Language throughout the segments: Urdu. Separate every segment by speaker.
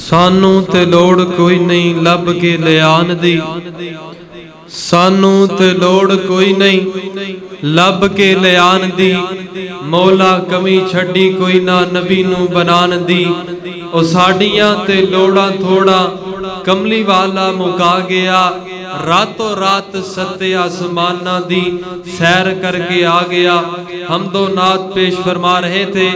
Speaker 1: سانو تے لوڑ کوئی نہیں لب کے لیان دی، سانو تے لوڑ کوئی نہیں لب کے لیان دی، مولا کمی چھڈی کوئی نہ نبی نو بنان دی، او ساڈیاں تے لوڑا تھوڑا کملی والا مکا گیا، راتوں رات ستے آسمانہ دی سیر کر کے آ گیا۔ حمد و نعت پیش فرما رہے تھے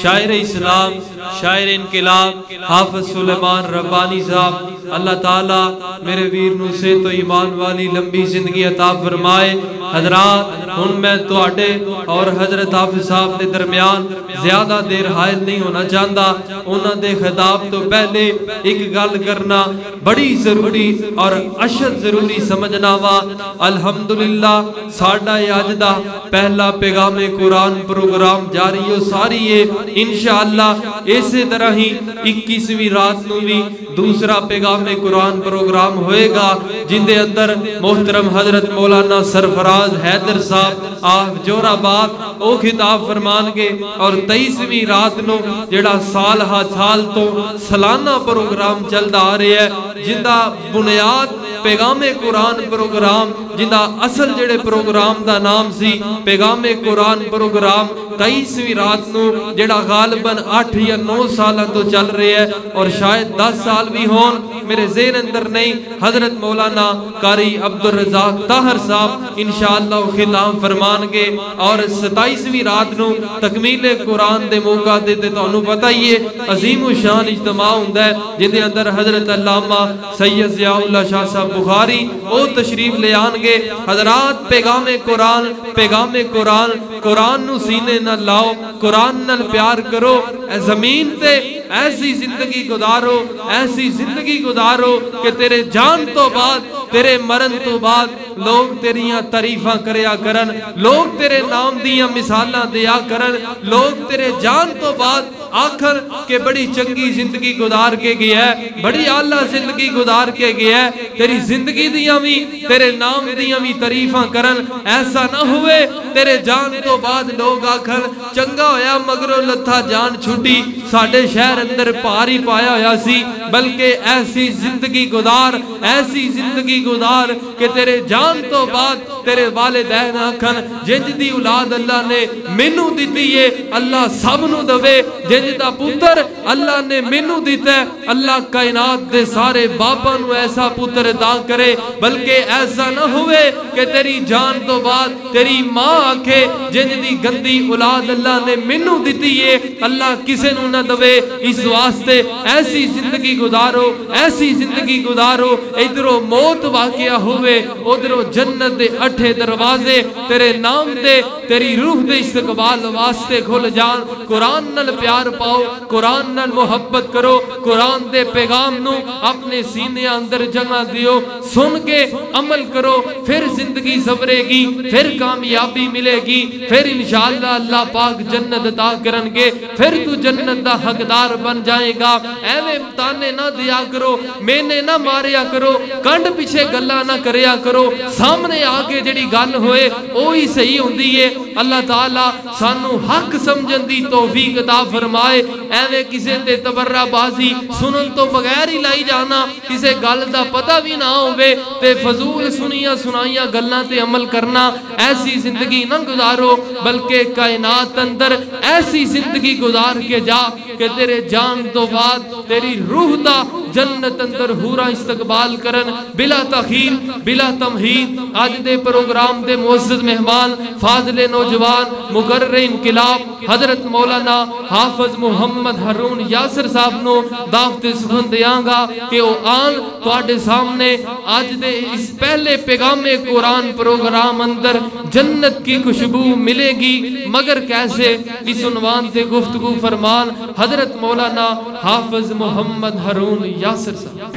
Speaker 1: شاعر اسلام، شاعر انقلاب حافظ سلیمان ربانی صاحب، اللہ تعالیٰ میرے ویر نو سے تو ایمان والی لمبی زندگی عطا فرمائے۔ حضرات ہن میں تواڈے اور حضرت حافظ صاحب دے درمیان زیادہ دیر حائل نہیں ہونا چاہتا، انہاں دے خطاب تو پہلے ایک گل کرنا بڑی ضروری اور اشد ضروری سمجھنا وا۔ الحمدللہ ساڈا اج دا پہلا پیغام قرآن پروگرام جاری ہو ساری ہے، انشاءاللہ اسی طرح ہی 21ویں رات نو بھی دوسرا پیغام قرآن پروگرام ہوئے گا، جن دے اندر محترم حضرت مولانا سرفراز حیدر صاحب آپ جور آباد او خطاب فرمان گے، اور 23ویں رات نو جڑا سال ہا سال تو سالانہ پروگرام چلدا آ رہا ہے، جن دا بنیاد پیغام قرآن پروگرام، جن دا اصل جڑے پروگرام دا نام سی پیغام قرآن پروگرام 23ویں رات نو جڑا غالباً 8 یا 9 سالاں تو چل رہے ہے، اور شاید 10 سال بھی ہون میرے ذہن اندر نہیں۔ حضرت مولانا قاری عبدالرزاق طاہر صاحب انشاءاللہ خطاب فرمان گے، اور 27ویں رات نو تکمیل قرآن دے موقع دے تے تانوں پتہ ہی ہے عظیم و شان اجتماع ہوندا ہے، جن دے اندر حضرت علامہ سید ضیاء اللہ شاہ صاحب بخاری او تشریف لے آن گے۔ حضرات پیغام قرآن، پیغام قرآن، قرآن نو سینے نہ لاؤ، قرآن نال پیار کرو، اے زمین تے ایسی زندگی گزارو، ایسی زندگی گزارو کہ تیرے جان تو بعد، تیرے مرن تو بعد لوگ تیریاں تعریفاں کریا کرن، لوگ تیرے نام دیاں مثالاں دیا کرن، لوگ تیرے جان تو بعد آخر کہ بڑی چنگی زندگی گزار کے گیا ہے، بڑی اعلیٰ زندگی گزار کے گیا ہے، تیری زندگی دیاں بھی تیرے نام دیاں بھی تعریفاں کرن۔ ایسا نہ ہوئے تیرے جان تو بعد لوگ آخر چنگا ہویا مگروں لتھا جان چھوٹی، ساڑھے شہر اندر پاری پایا ہویا سی، بلکہ ایسی زندگی گزار، ایسی زندگی گزار کہ تیرے جان تو بعد تیرے والدین آکھن جنج دی اولاد اللہ نے مینوں دتی ہے اللہ سب نو دوے، جنج دا پتر اللہ نے مینوں دیتا ہے اللہ کائنات دے سارے باپاں نو ایسا پتر عطا کرے، بلکہ ایسا نہ ہوئے کہ تیری جان تو بعد تیری ماں آکھے جنج دی گندی اولاد اللہ نے مینوں دتی ہے اللہ کسے نو نہ دوے۔ اس واسطے ایسی زندگی گزارو، ایسی زندگی گزارو، ادھروں موت واقعہ ہوئے ادھروں جنت دے 8 دروازے تیرے نام دے تیری روح دے استقبال واسطے کھل جان۔ قرآن نال پیار پاؤ، قرآن نال محبت کرو، قرآن دے پیغام نو اپنے سینے اندر جگہ دیو، سن کے عمل کرو، پھر زندگی سبرے گی، پھر کامیابی ملے گی، پھر انشاءاللہ اللہ پاک جنت عطا کرن گے، پھر تو جنت دا حقدار بن جائے گا۔ ایویں تانے نہ دیا کرو، مینے نہ ماریا کرو، کنڈ پیچھے گلا نہ کریا کرو، سامنے آگے جڑی گل ہوئے وہی صحیح ہوندی ہے۔ اللہ تعالیٰ سانو حق سمجھن دی توفیق عطا فرمائے۔ ایویں کسے تے تبرہ بازی سنن تو بغیر ہی لائی جانا، کسے گل دا پتہ بھی نہ ہوئے تے فضول سنیاں سنائیاں گلاں تے عمل کرنا، ایسی زندگی نہ گزارو، بلکہ کائنات اندر ایسی زندگی گزار کے جا کہ تیرے جان تو بعد تیری روح دا جنت اندر ہورا استقبال کرن بلا تخیر بلا تمہید۔ آج دے پروگرام دے معزز مہمان فاضل نوجوان مقرر انقلاب حضرت مولانا حافظ محمد ہارون یاسر صاحب نو دعوت سخن دیاں گا کہ او آن تواڈے سامنے آج دے اس پہلے پیغام قرآن پروگرام اندر جنت کی خوشبو ملے گی، مگر کیسے؟ اس عنوان تے گفتگو فرمان حضرت مولانا حافظ محمد ہارون یاسر صاحب۔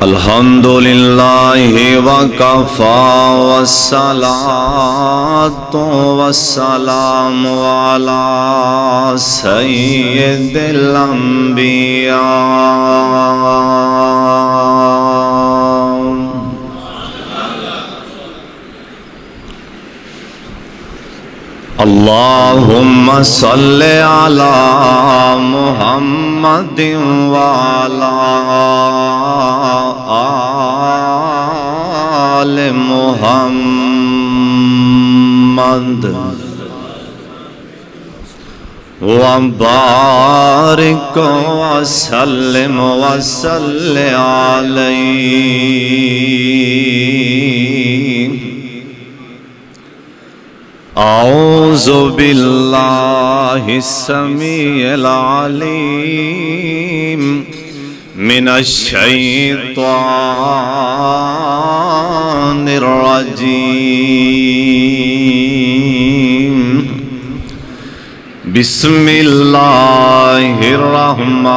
Speaker 2: الحمدللہ وکفا والصلاة والسلام علی سید الانبیاء۔ اللہم صلی علی محمد وعلی آل محمد وبارک وسلم وصلی علیہ اعوذ باللہ السمیع العلیم من الشیطان الرجیم بسم اللہ الرحمن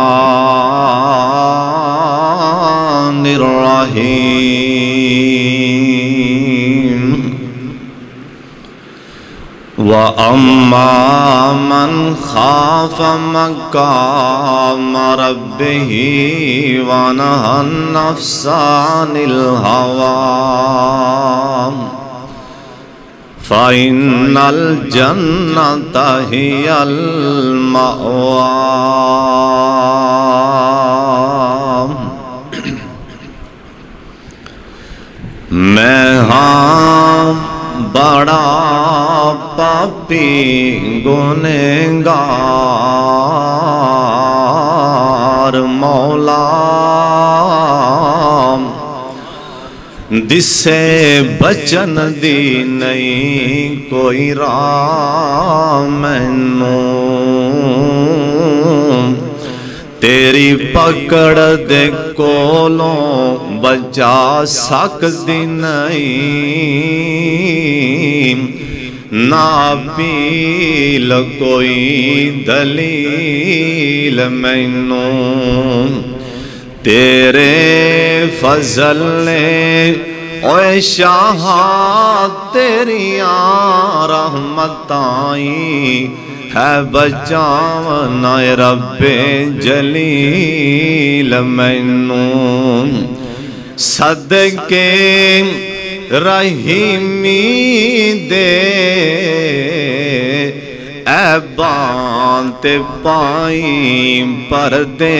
Speaker 2: الرحیم وَأَمَّا مَنْ خَافَ مَقَامَ رَبِّهِ وَنَهَى النَّفْسَ عَنِ الْهَوَىٰ فَإِنَّ الْجَنَّةَ هِيَ الْمَأْوَىٰ میں ہاں بڑا پاپی گنہگار مولا جس سے بچن دی نہیں کوئی راہ مینوں تیری پکڑ دے کولوں بچا سکدی نہیں نابیل کوئی دلیل مینوں تیرے فضل نے اوے شاہا تیریاں رحمتائیں ہے بچاونا اے رب جلیل مینوں صدقے رحیمی دے ایبان تے پائیں پردے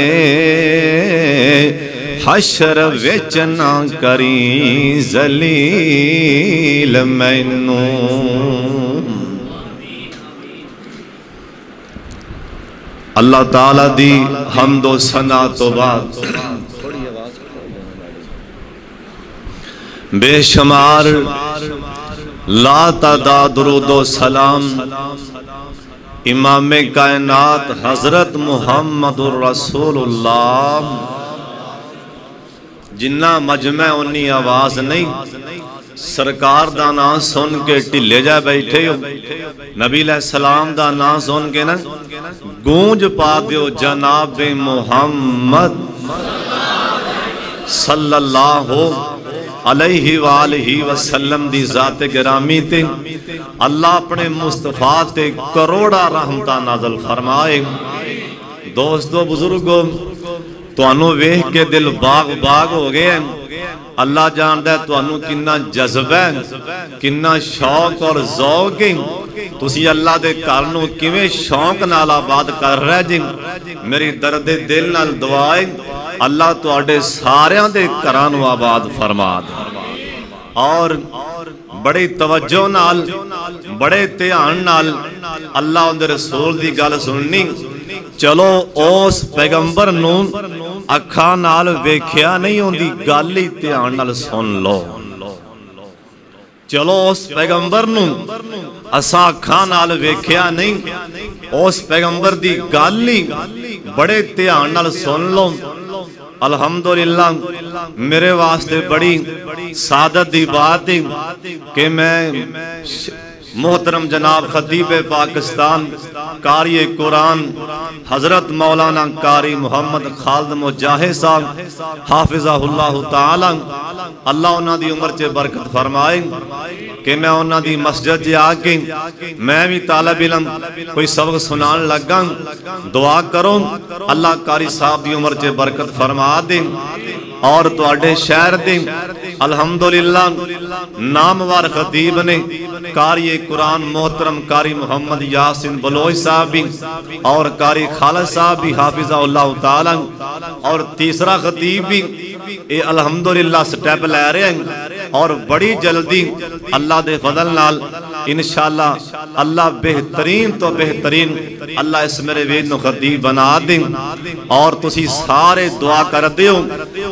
Speaker 2: حشر وچ نہ کریں ذلیل مینوں اللہ تعالیٰ دی حمد و ثنا تو بعد بے شمار لا تعداد درود و سلام امام کائنات حضرت محمد الرسول اللہ جنہ مجمع انی آواز نہیں سرکار دا نام سن کے ٹلے جا بیٹھے ہو نبی علیہ السلام دا نام سن کے نا گونج پا دیو جناب محمد صلی اللہ علیہ وآلہ وسلم دی ذات گرامی تے اللہ اپنے مصطفیٰ تے کروڑا رحمتہ نازل فرمائے دوستو بزرگو تو انہوں ویہ کے دل باغ باغ ہو گئے اللہ جاندہ ہے تو انہوں کنہ جذب ہے کنہ شوق اور ذوق ہے تو اسی اللہ دے کارنوں کیویں شوق نال آباد کر رہے جن میری درد دل نال دعائیں اللہ تو آڈے ساریاں دے کرانو آباد فرما دے اور بڑی توجہ نال بڑے تیان نال اللہ اندر رسول دی گال سننی چلو اوس پیغمبر نون اکھاں نال ویکھیا نہیں ہوندی گالی تیان نال سن لو چلو اس پیغمبر نون اسا اکھاں نال ویکھیا نہیں اس پیغمبر دی گالی بڑے تیان نال سن لو الحمدللہ میرے واسطے بڑی سعادت دی بات ہے کہ میں محترم جناب خطیب پاکستان قاری قرآن حضرت مولانا قاری محمد خالد مجاہد صاحب حافظہ اللہ تعالی اللہ انہاں دی عمر چے برکت فرمائیں کہ میں انہاں دی مسجد جے آکے میں بھی طالب علم کوئی سبق سنان لگا دعا کرو اللہ قاری صاحب دی عمر چے برکت فرما دیں اور تو اڈے شہر دیں الحمدللہ ناموار خطیب نے قاری قرآن محترم قاری محمد یاسین بلوچ صاحب بھی اور قاری خالد صاحب بھی حافظہ اللہ تعالیٰ اور تیسرا خطیب بھی اے الحمدللہ سٹیپ لے رہے ہیں اور بڑی جلدی اللہ دے فضل نال انشاءاللہ اللہ بہترین تو بہترین اللہ اس میرے وید نو خطیب بنا دیں اور تسی سارے دعا کر دیو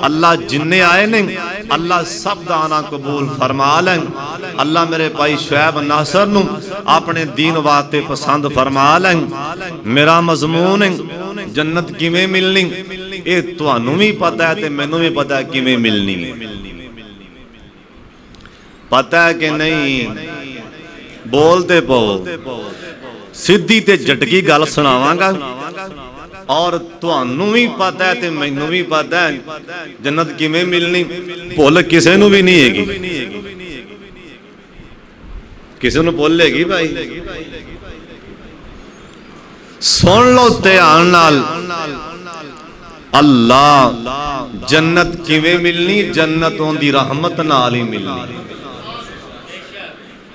Speaker 2: اللہ جننے آئے نے اللہ سب دانا قبول فرما لیں اللہ میرے بھائی شعیب ناصر نو اپنے دین واسطے پسند فرما لیں میرا مضمون ہے جنت کیویں ملنی اے تانوں بھی پتہ ہے تے مینوں بھی پتہ ہے کیویں ملنی ہے پتہ ہے کہ نہیں بولتے پو سدھی تے جٹکی گل سناواں گا اور تانوں بھی پتہ ہے تے مینوں بھی پتہ ہے جنت کیویں ملنی بھول کسے نوں بھی نہیں ہے گی کسے نوں بھول لے گی بھائی سن لو دھیان نال اللہ جنت کیویں ملنی جنت دی رحمت نال ہی ملنی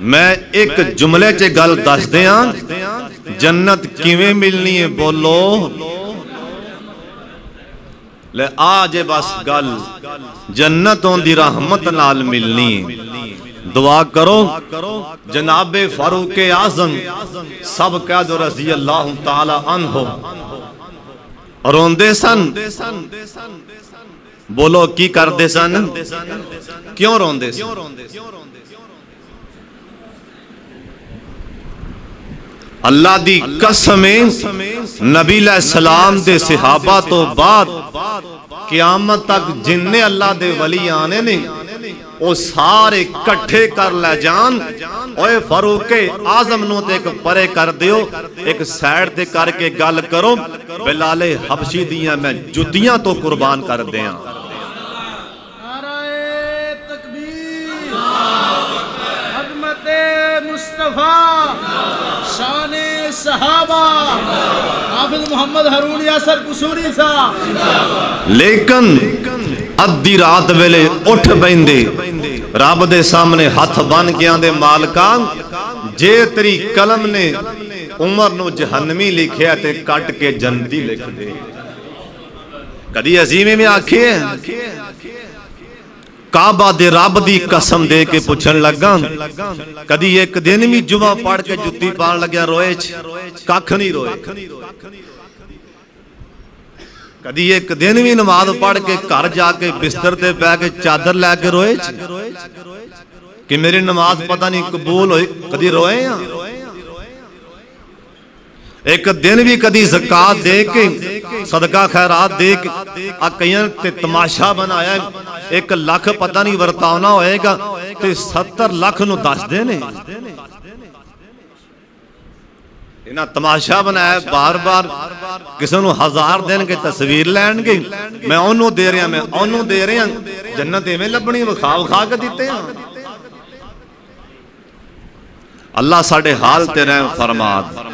Speaker 2: میں ایک جملے چے گل دس دیاں جنت کیویں ملنی ہے بولو لے آجے بس گل جنتوں دی رحمت نال ملنی ہے دعا کرو جناب فاروق اعظم سب کہہ دو رضی اللہ تعالی عنہ روندے سن بولو کی کردے سن کیوں روندے سن اللہ دی قسمیں نبی علیہ السلام دے صحابہ تو بعد قیامت تک جننے اللہ دے ولی آنے نے وہ سارے کٹھے کر لے جان اوے فاروق اعظم نو تے ایک پرے کر دیو ایک سائڈ تے کر کے گل کرو بلال حبشی دیاں میں جدیاں تو قربان کر دیاں
Speaker 3: نعرہ تکبیر عظمت مصطفیٰ شان صحابہ حافظ محمد ہارون یاسر قصوری صاحب
Speaker 2: لیکن ادھی رات ویلے اٹھ بیندے رب دے سامنے ہاتھ بن گیا دے مالکان جے تیری قلم نے عمر نو جہنمی لکھیا تے کٹ کے جنتی لکھ دے کدی عظیمے میں آکھے کعبہ دے رب دی قسم دے کے پوچھن لگا کدی ایک دن بھی جمعہ پڑھ کے جتی پان لگیا روئے ککھ نہیں روئے کدی ایک دن بھی نماز پڑھ کے گھر جا کے بستر تے پہ کے چادر لے کے روئے کہ میری نماز پتہ نہیں قبول ہوئی کدی روئے ہیں ایک دن بھی کدی زکاة دے کے صدقہ خیرات دے کے آقیاں تے تماشا بنایا ایک لاکھ پتہ نہیں ورتاونا ہوئے گا تے 70 لاکھ نو دس دینے انہاں تماشا بنایا بار بار کسی نو 1000 دن کے تصویر لین گے میں انہوں دے رہے ہیں میں انہوں دے رہے ہیں جنت میں لبنی وکھا کے دیتے ہیں اللہ ساڑھے حال تے رحم فرماد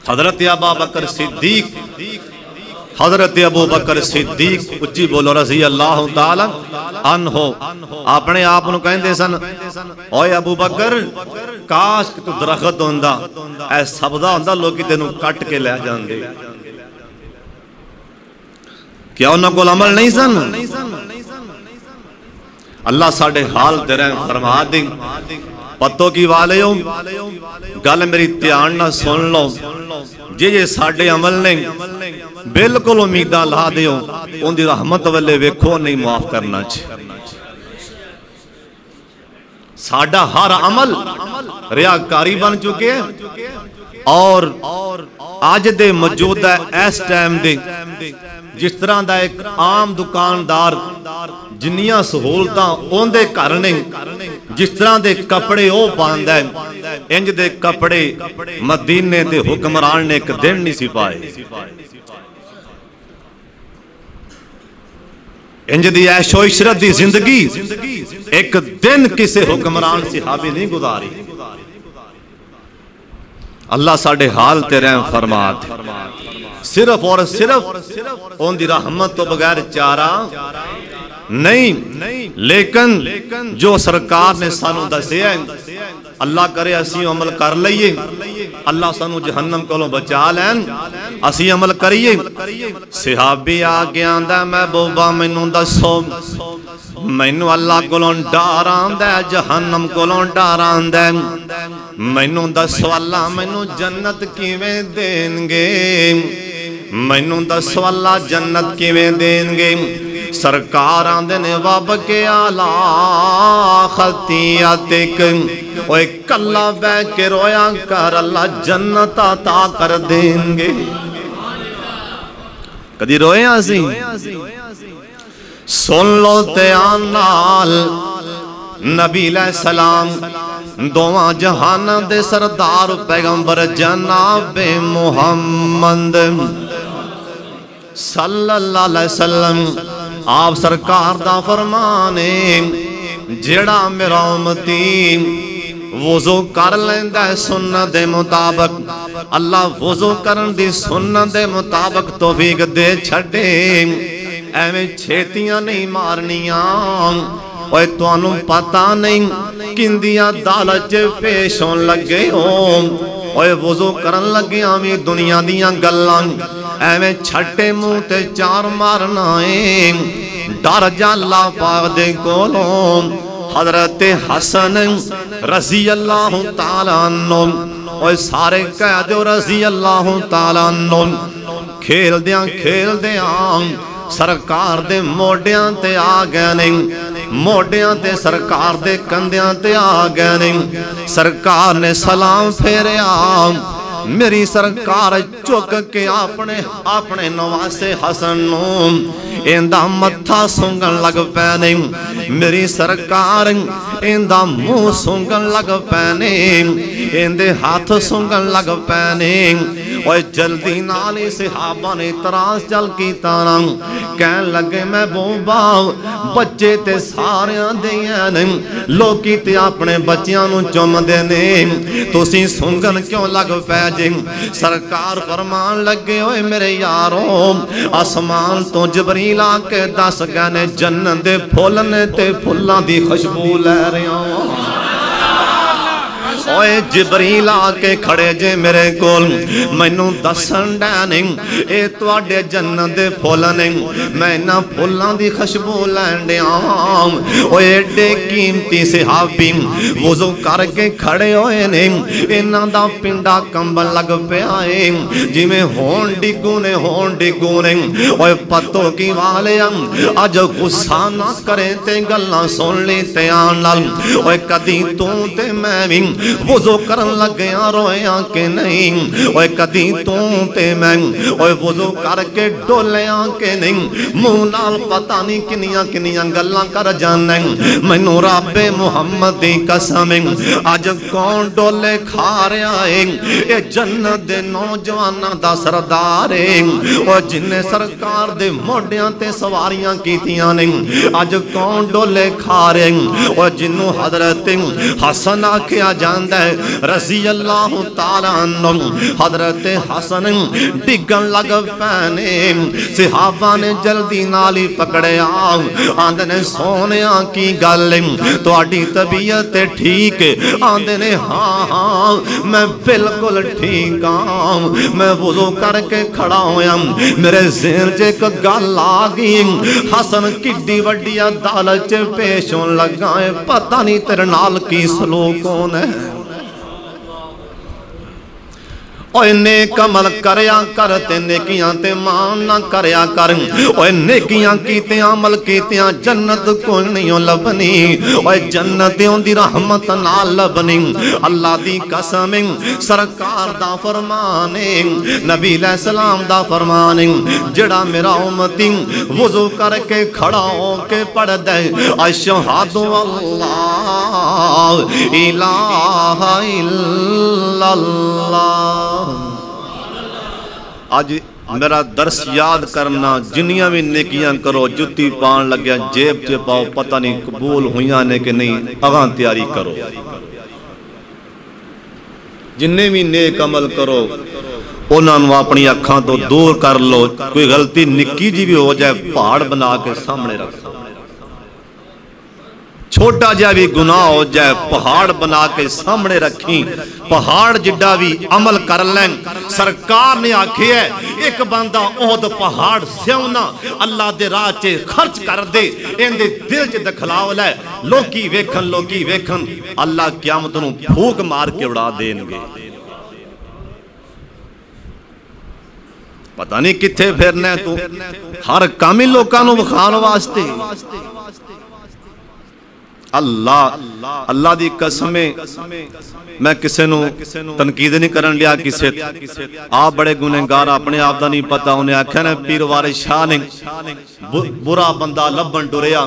Speaker 2: حضرت ابو بکر صدیق حضرت ابو بکر صدیق اچھی بولو رضی اللہ تعالی عنہ اپنے آپ نو کہیں دے سن اوے ابو بکر کاش کہ تو درخت ہوندہ اے سبدہ ہوندہ لوگی تینو کٹ کے لے جان دے کیا انہوں کو عمل نہیں سن اللہ ساڑھے حال دے رہے فرما دیں پتوں کی والے ہوں گل میری تیان نہ سن لو جے ساڑھے عمل نے بلکل امیدہ لا دیو ان دی رحمت والے ویکھو نہیں معاف کرنا چھے ساڑھا ہر عمل ریاکاری بن چکے ہیں اور آج دے موجودہ ایس ٹائم دے جس طرح دا ایک عام دکاندار جنیاں سہولتاں ان دے کرنے جس طرح دے کپڑے او باندھ ہے انج دے کپڑے مدینے دے حکمران نے ایک دن نہیں سی پائے انج دی عیش و عشرت دی زندگی ایک دن کسے حکمران صحابی نہیں گزاری اللہ ساڑھے حال تے رحم فرمات صرف اور صرف ان دی رحمت تو بغیر چارہ نہیں لیکن جو سرکار نے سانو دسے ہیں اللہ کرے اسی عمل کر لئیے اللہ سانو جہنم کو بچا لین اسی عمل کریے صحابی آگے آندہ محبوبہ مینوں دسو مینوں اللہ کو ڈر آندا ہے جہنم کو ڈر آندا ہے مینوں دسو اللہ مینوں جنت کیویں دین گے مینوں دسو اللہ جنت کیویں دین گے سرکار آندے نے واب کے آلہ خطیاتک اوہ کلہ بے کے رویا کر اللہ جنت عطا کر دیں گے کدی رویا سی سن لو تیان نال نبی علیہ السلام دوواں جہان دے سردار پیغمبر جناب محمد صلی اللہ علیہ وسلم آپ سرکار دا فرمانے جڑا میرا امتی وضو کر لیندہ ہے سنت دے مطابق اللہ وضو کرن دی سنت دے مطابق توفیق دے چھڑے ایویں چھیتیاں نہیں مارنیاں اوہ تو انہوں پتہ نہیں کندیاں دالچ پیشوں لگے ہوں اوہ وضو کرن لگے ہمیں دنیا دیاں گلاں ایویں چھٹے منہ تے چار مارنائیں ڈر جا اللہ پاک دے کولوں حضرت حسن رضی اللہ تعالیٰ عنہ اوہ سارے کہہ دو رضی اللہ تعالیٰ عنہ کھیل دیاں سرکار دے موڑیاں تے آگے نہیں موڑیاں تے سرکار دے کندیاں تے آگے نہیں سرکار نے سلام پھیرے میری سرکار چک کے اپنے نواسے حسن نو ایندہ متھا سنگن لگ پینے میری سرکار ایندہ منہ سنگن لگ پینے ایندے ہاتھ سنگن لگ پینے اور جلدی نالی صحابہ نے تراس چل کی تانا کہن لگے میں بوبا بچے تے ساریاں دیاں لوکی تے اپنے بچیاں نو چم دینے تو سی سنگن کیوں لگ پہ سرکار فرمان لگے ہوئے میرے یاروں آسمان تو جبریل آکے دس گانے جنت دے پھولنے تے پھولاں دی خوشبو لے رہے ہوں اوے جبریل آکے کھڑے جے میرے کول مینوں دسن ڈینیں اے تواڈے جنت دے پھولنے میں نہ پھولاں دی خوشبو لین دیاں اوے ایڈے قیمتی صحابی وضو کر کے کھڑے ہوئے نے انہاں دا پنڈا کمبل لگ پہ آئے جی میں ہون ڈگو نے اوے پتو کی والے اج غصہ نہ کریں تے گلاں سن لی تے آن لال اوے کدی تو تے میں بھی وضو کرن لگیاں رویاں کے نہیں اوہ کدی تو تے میں اوہ وضو کر کے ڈولیاں کے نہیں منہ نال پتہ نہیں کنیاں گلاں کر جانے مینوں رب محمد دی قسم اج کون ڈولے کھا رہا ہے اے جنت دے نوجواناں دا سردار ہے اوہ جن سرکار دے موڑیاں تے سواریاں کیتیاں نہیں اج کون ڈولے کھا رہے اوہ جنوں حضرت حسن آکھیا جان رضی اللہ تعالیٰ عنہ حضرت حسن ڈگن لگ پینے صحابہ نے جلدی نالی پکڑے آندے نے سونیاں کی گل تو آڈی طبیعت ٹھیک آندے نے ہاں میں بالکل ٹھیک میں وضو کر کے کھڑا ہویا میرے ذہن چے کو گل آگئی حسن کڈی وڈی عدالت پیشوں لگائے پتہ نہیں تیرے نال کی سلوک کون ہے اوہ نیک عمل کریا کرتے نیکیاں تے مان نہ کریا کر اوہ نیکیاں کیتے عمل کیتے جنت کوئی نہیں لبنی اوہ جنتوں دی رحمت نہ لبنی اللہ دی قسم سرکار دا فرمانے نبی علیہ السلام دا فرمانے جڑا میرا امتی وضو کر کے کھڑا ہو کے پڑھ دے اشہد اللہ الہ الا اللہ آج میرا درس یاد کرنا جنیاں بھی نیکیاں کرو جتی پان لگیا جیب چے پاؤ پتہ نہیں قبول ہویاں نے کہ نہیں اگاں تیاری کرو جنہیں بھی نیک عمل کرو انہوں اپنی اکھاں تو دور کر لو کوئی غلطی نکی جی بھی ہو جائے پہاڑ بنا کے سامنے رکھ چھوٹا جا بھی گناہ ہو جائے پہاڑ بنا کے سامنے رکھیں پہاڑ جڈا بھی عمل کر لیں سرکار نے آکھی ہے ایک بندہ احد پہاڑ سیونا اللہ دے راہ چے خرچ کر دے ان دے دل چے دکھلاو لے لوکی ویکھن اللہ قیامت نو پھوک مار کے اڑا دیں گے پتہ نہیں کتھے پھرنا ہے تو ہر کامی لوکاں نو بخان واسطے اللہ دی قسمیں میں کسے نو تنقید نہیں کرن لیا کسے آپ بڑے گنہگار اپنے آپ دا نہیں پتا انہیں آکھا نا پیر وارث شاہ نے برا بندہ لبن ڈریا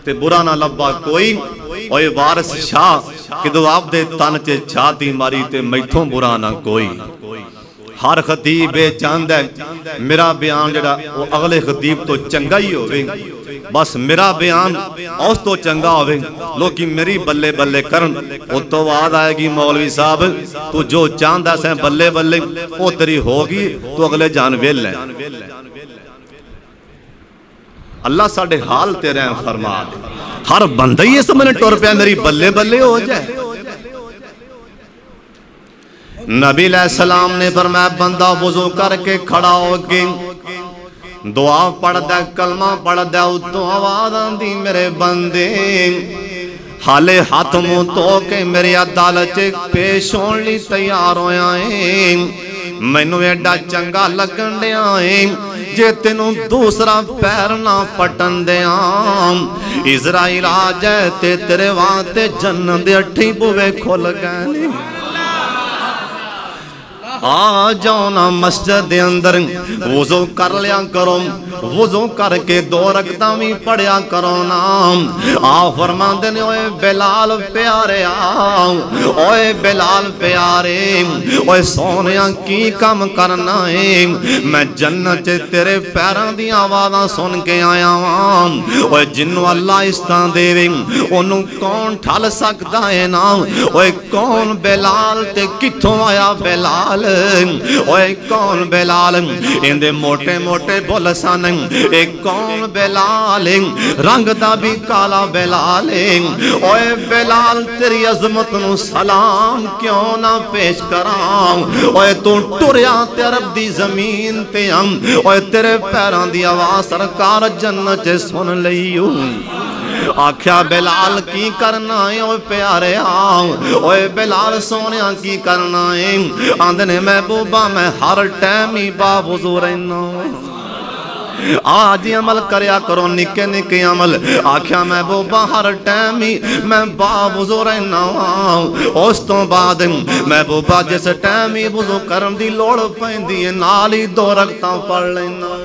Speaker 2: تے برا نہ لبا کوئی اوے وارث شاہ کدو آپ دے تن چے چھاتی ماری تے میتھوں برا نہ کوئی ہر خطیب بے چاند ہے میرا بیان جڑا وہ اگلے خطیب تو چنگا ہی ہوئے بس میرا بیان اس تو چنگا ہوئے لوکی میری بلے بلے کرن وہ تو وعد آئے گی مولوی صاحب تو جو چاند ہے بلے بلے وہ تری ہوگی تو اگلے جان ویل ہے اللہ ساڑھے حال تیرے ہیں فرما دے ہر بندہ یہ سمجھنے ٹور پہ میری بلے بلے ہو جائے نبی علیہ السلام نے فرمایا بندہ وضو کر کے کھڑا ہو کے دعا پڑھ دے کلمہ پڑھ دے اتو آواز آندی میرے بندے حالے ہاتھ منہ تو کے میری عدالت پیش ہون لی تیار ہویا ہے مینوں ایڈا چنگا لگن دے آئیں جے تینوں دوسرا پیر نہ پٹن دے آم اسرائیل آ جائے تے تیرے وانتے جنت دے اٹھی بوے کھول گئے آ جاؤ نا مسجد دے اندر وضو کر لیا کرو وضو کر کے 2 رکعتاں بھی پڑھیا کرو نا آ فرماندے نے اوے بلال پیارے اوے بلال پیارے اوے سونیاں کی کم کرنا ہے میں جنت تیرے پیراں دی آوازاں سن کے آیا ہاں اوے جنوں اللہ استاں دے اونوں کون ٹھل سکدا ہے نا اوے کون بلال تے کتھوں آیا بلال اوے کون بلال اندے موٹے موٹے بول سن اے کون بلال رنگ دا بھی کالا بلال اوے بلال تیری عظمت نو سلام کیوں نہ پیش کراں اوے تو ٹریا تے عرب دی زمین تے ہم اوے تیرے پیران دی آواز سرکار جنت چے سن لئیو آکھیا بلال کی کرنا ہے اوے پیارے آؤں اوے بلال سونیاں کی کرنا ہے آندھنے محبوبہ میں ہر ٹائم ہی باوضو رہنا آج عمل کریا کرو نکے نکے عمل آکھیا محبوبہ ہر ٹائم ہی میں باوضو رہنا اس تو بعد محبوبہ جس ٹائم ہی وضو کرن دی لوڑ پہندی ہے نالی 2 رکعتاں پڑھ لینا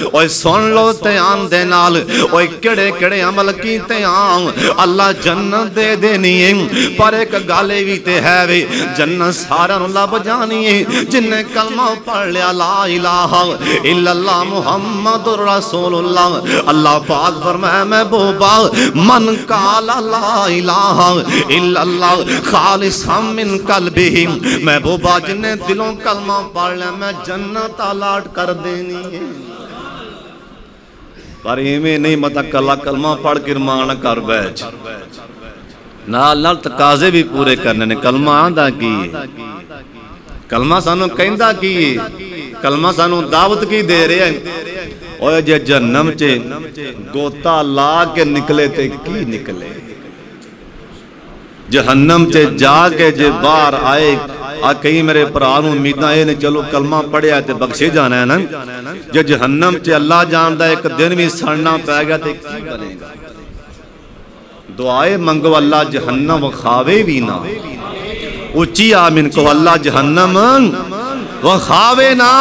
Speaker 2: اوہ سن لو تیان دے نال اوہ کڑے کڑے عمل کی تیان اللہ جنت دے دینی ہے پر ایک گالے بھی تے ہے وے جنت سارا لب جانی ہے جن نے کلمہ پڑھ لیا لا الہ الا اللہ محمد رسول اللہ اللہ پاک فرمائے محبوبہ من قال لا الہ الا اللہ خالصا من قلبہ محبوبہ جن نے دلوں کلمہ پڑھ لیا میں جنت الاٹ کر دینی ہے پر ایمیں نہیں مطا کلمہ پڑھ کے رمان کر بیچ نال تقاضے بھی پورے کرنے نے کلمہ آندہ کی کلمہ سانو کہندہ کی کلمہ سانو دعوت کی دے رہے ہیں اوہ جے جہنم چے گوتا لا کے نکلے تے کی نکلے جہنم چے جا کے جے بار آئے کہیں میرے پرانوں امیدنا یہ نہیں چلو کلمہ پڑھے آئے تے بخشے جانا ہے نا جو جہنم چے اللہ جاندہ ایک دن بھی سڑنا پہ گیا تے کی بنے گا دعائے منگو اللہ جہنم خاوے بھی نہ اچھی آمین کو اللہ جہنم خاوے نہ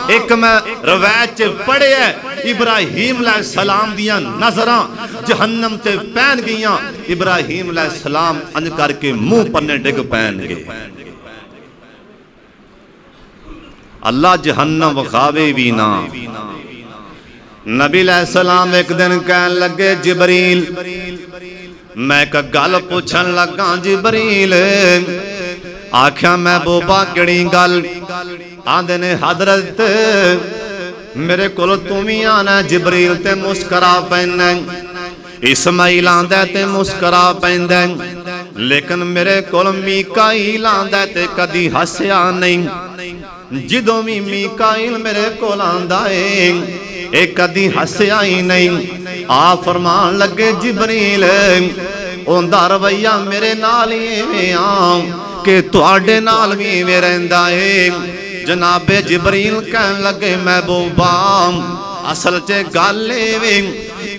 Speaker 2: ایک میں روایت چے پڑھے ہے ابراہیم علیہ السلام دیاں نظراں جہنم تے پہن گیاں ابراہیم علیہ السلام انج کر کے منہ پنے ڈگ پہن گئے اللہ جہنم وخاوے بھی نا نبی علیہ السلام ایک دن کہن لگے جبریل میں کا گل پوچھن لگا جبریل آکھیا محبوبہ کڑی گل آندے نے حضرت میرے کول تم ہی آنا جبریل تے مسکرا پہنے اسماعیل آندا تے مسکرا پیندا لیکن میرے کول میکائیل آندا تے کدی ہسیا نہیں جدوں بھی میکائیل میرے کول آندا ہے اے کدی ہسیا ہی نہیں آپ فرمان لگے جبریل اوندا رویہ میرے نال ایویں آ کہ تواڈے نال وی ایویں رہندا ہے جناب جبریل کہن لگے محبوبا اصل چے گل ایویں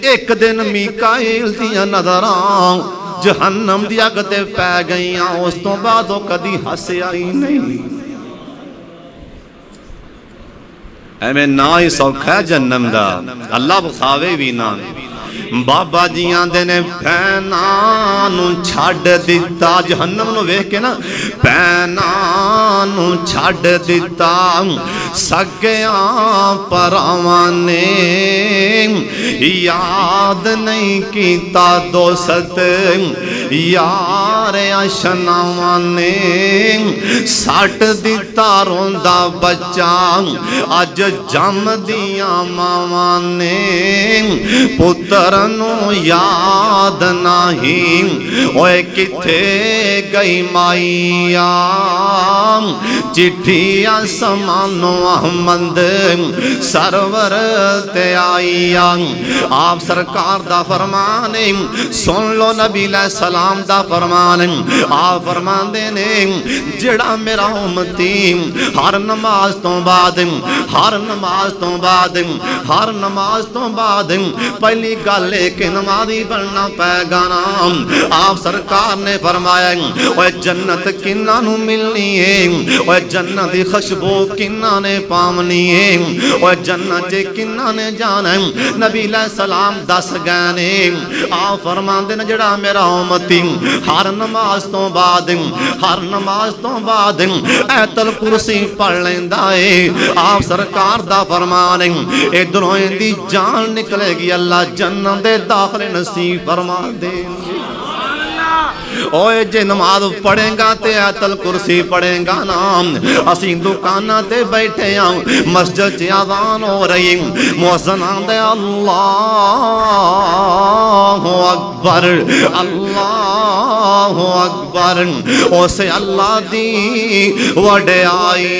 Speaker 2: ایک دن میکائیل دیاں نظراں جہنم دی اگ تے پے گئیاں اس تو بعد وہ کدی ہسیا ہی نہیں ایویں نہ ہی سوکھا ہے جہنم دا اللہ بخاوے بھی نہ بابا جی آندے نے پینا نو چھڈ دتا جہنم نو ویکھ کے نا پینا نو چھڈ دتا سگیاں پراواں نے یاد نہیں کیتا دوست یار اشناواں نے سٹ دتا روندا بچہ اج جم دیاں ماواں نے پتر نو یاد نہیں اوے کتھے گئی مائیا چٹھی آسمانو احمد سرور تے آئیا آپ سرکار دا فرمان سن لو نبی علیہ السلام دا فرمان آپ فرمان دینے جڑا میرا امتی ہر نماز تو بعد ہر نماز تو بعد ہر نماز تو بعد پہلی گل کہ نمازی بننا پائے گا نام آپ سرکار نے فرمایا اوہ جنت کنہ نو ملنی ہے اوہ جنت خشبو کنہ نے پامنی ہے اوہ جنت کنہ نے جانا ہے نبی علیہ السلام دس گانے آپ فرمان دینا جڑا میرا امتی ہر نماز تو بعد ہر نماز تو بعد ایت الکرسی پڑھ لیندہ ہے آپ سرکار دا فرمان ادھروں دی جان نکلے گی اللہ جنت دے داخل نصیب فرما دیں اوے جے نماز پڑھیں گا تے آیت الکرسی پڑھیں گا نام اسی دکانہ تے بیٹھے آؤں مسجد چی آذان ہو رہی موزن آندے اللہ اکبر اللہ اکبر اسے اللہ دی وڈے آئی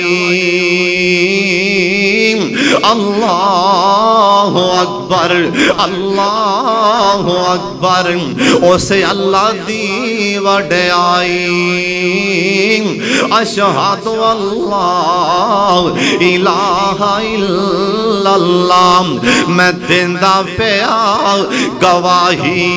Speaker 2: اللہ اکبر اللہ اکبر اسے اللہ دی وڈے آئی اشہد اللہ الہ الا اللہ میں دیندہ پیا گواہی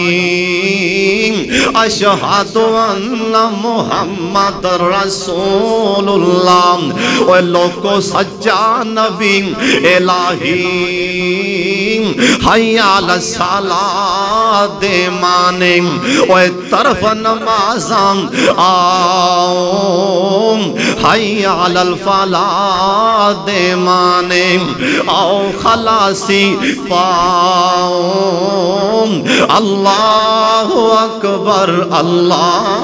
Speaker 2: اشہد ان محمد رسول اللہ اے لوگو سچا نبی الہی حیاء الصلاة دے مانے اے طرف نمازاں آؤ حیاء الفلاح دے مانے آؤ خلاصی پاؤ اللہ اکبر اللہ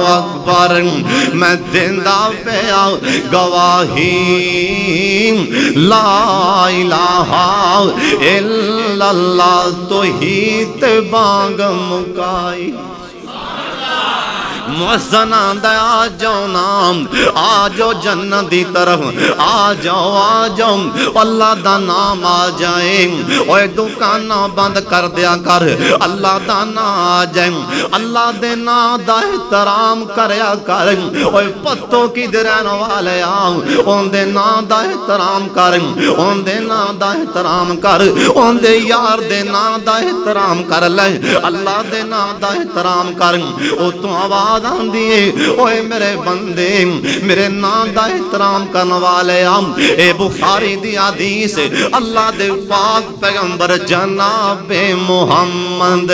Speaker 2: اکبر میں دیندہ پہ گواہی لا الہ الا اللہ توحید بانگ مکائی مؤذن آندہ آ جاؤ نام آ جاؤ جنت دی طرف آ جاؤ اللہ دا نام آ جائیں اوہ دکانہ بند کر دیا کر اللہ دا نام آ جائیں اللہ دے نام دا احترام کریا کر اوہ پتوں کی درین والے آؤں ان دے نام دا احترام کر ان دے نام دا احترام کر ان دے یار دے نام دا احترام کر لے اللہ دے نام دا احترام کر او تو آواز دیئے اوہ میرے بندے میرے نام دا احترام کرنے والے ہم اے بخاری دی حدیث اللہ دے پاک پیغمبر جناب محمد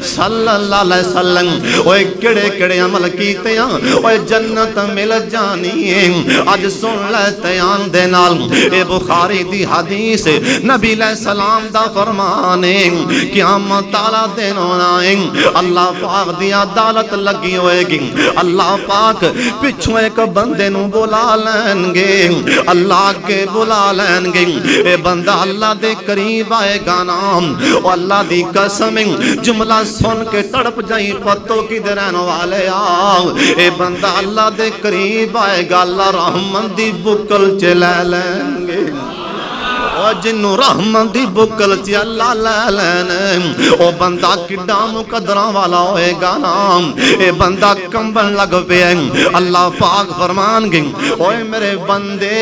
Speaker 2: صلی اللہ علیہ وسلم اوہ کڑے کڑے عمل کیتے ہیں اوہ جنت مل جانی ہے آج سن لیتے ہیں دے نال اے بخاری دی حدیث نبی علیہ السلام دا فرمانے قیامت تعالیٰ دینوں آئیں اللہ پاک دی عدالت لگی ہوئے گی اللہ پاک پچھوں ایک بندے نو بلا لین گے اللہ کے بلا لین گے اے بندہ اللہ دے قریب آئے گا نام او اللہ دی قسم جملہ سن کے تڑپ جائی پتو کی درین والے آؤ اے بندہ اللہ دے قریب آئے گا اللہ رحمت دی بکل چلے لیں گے او جنو رحمت دی بکل چی اللہ لے لینے او بندہ کڈا مقدرہ والا ہوئے گا نام اے بندہ کمبن لگ پہ اللہ پاک فرمان گئے اوے میرے بندے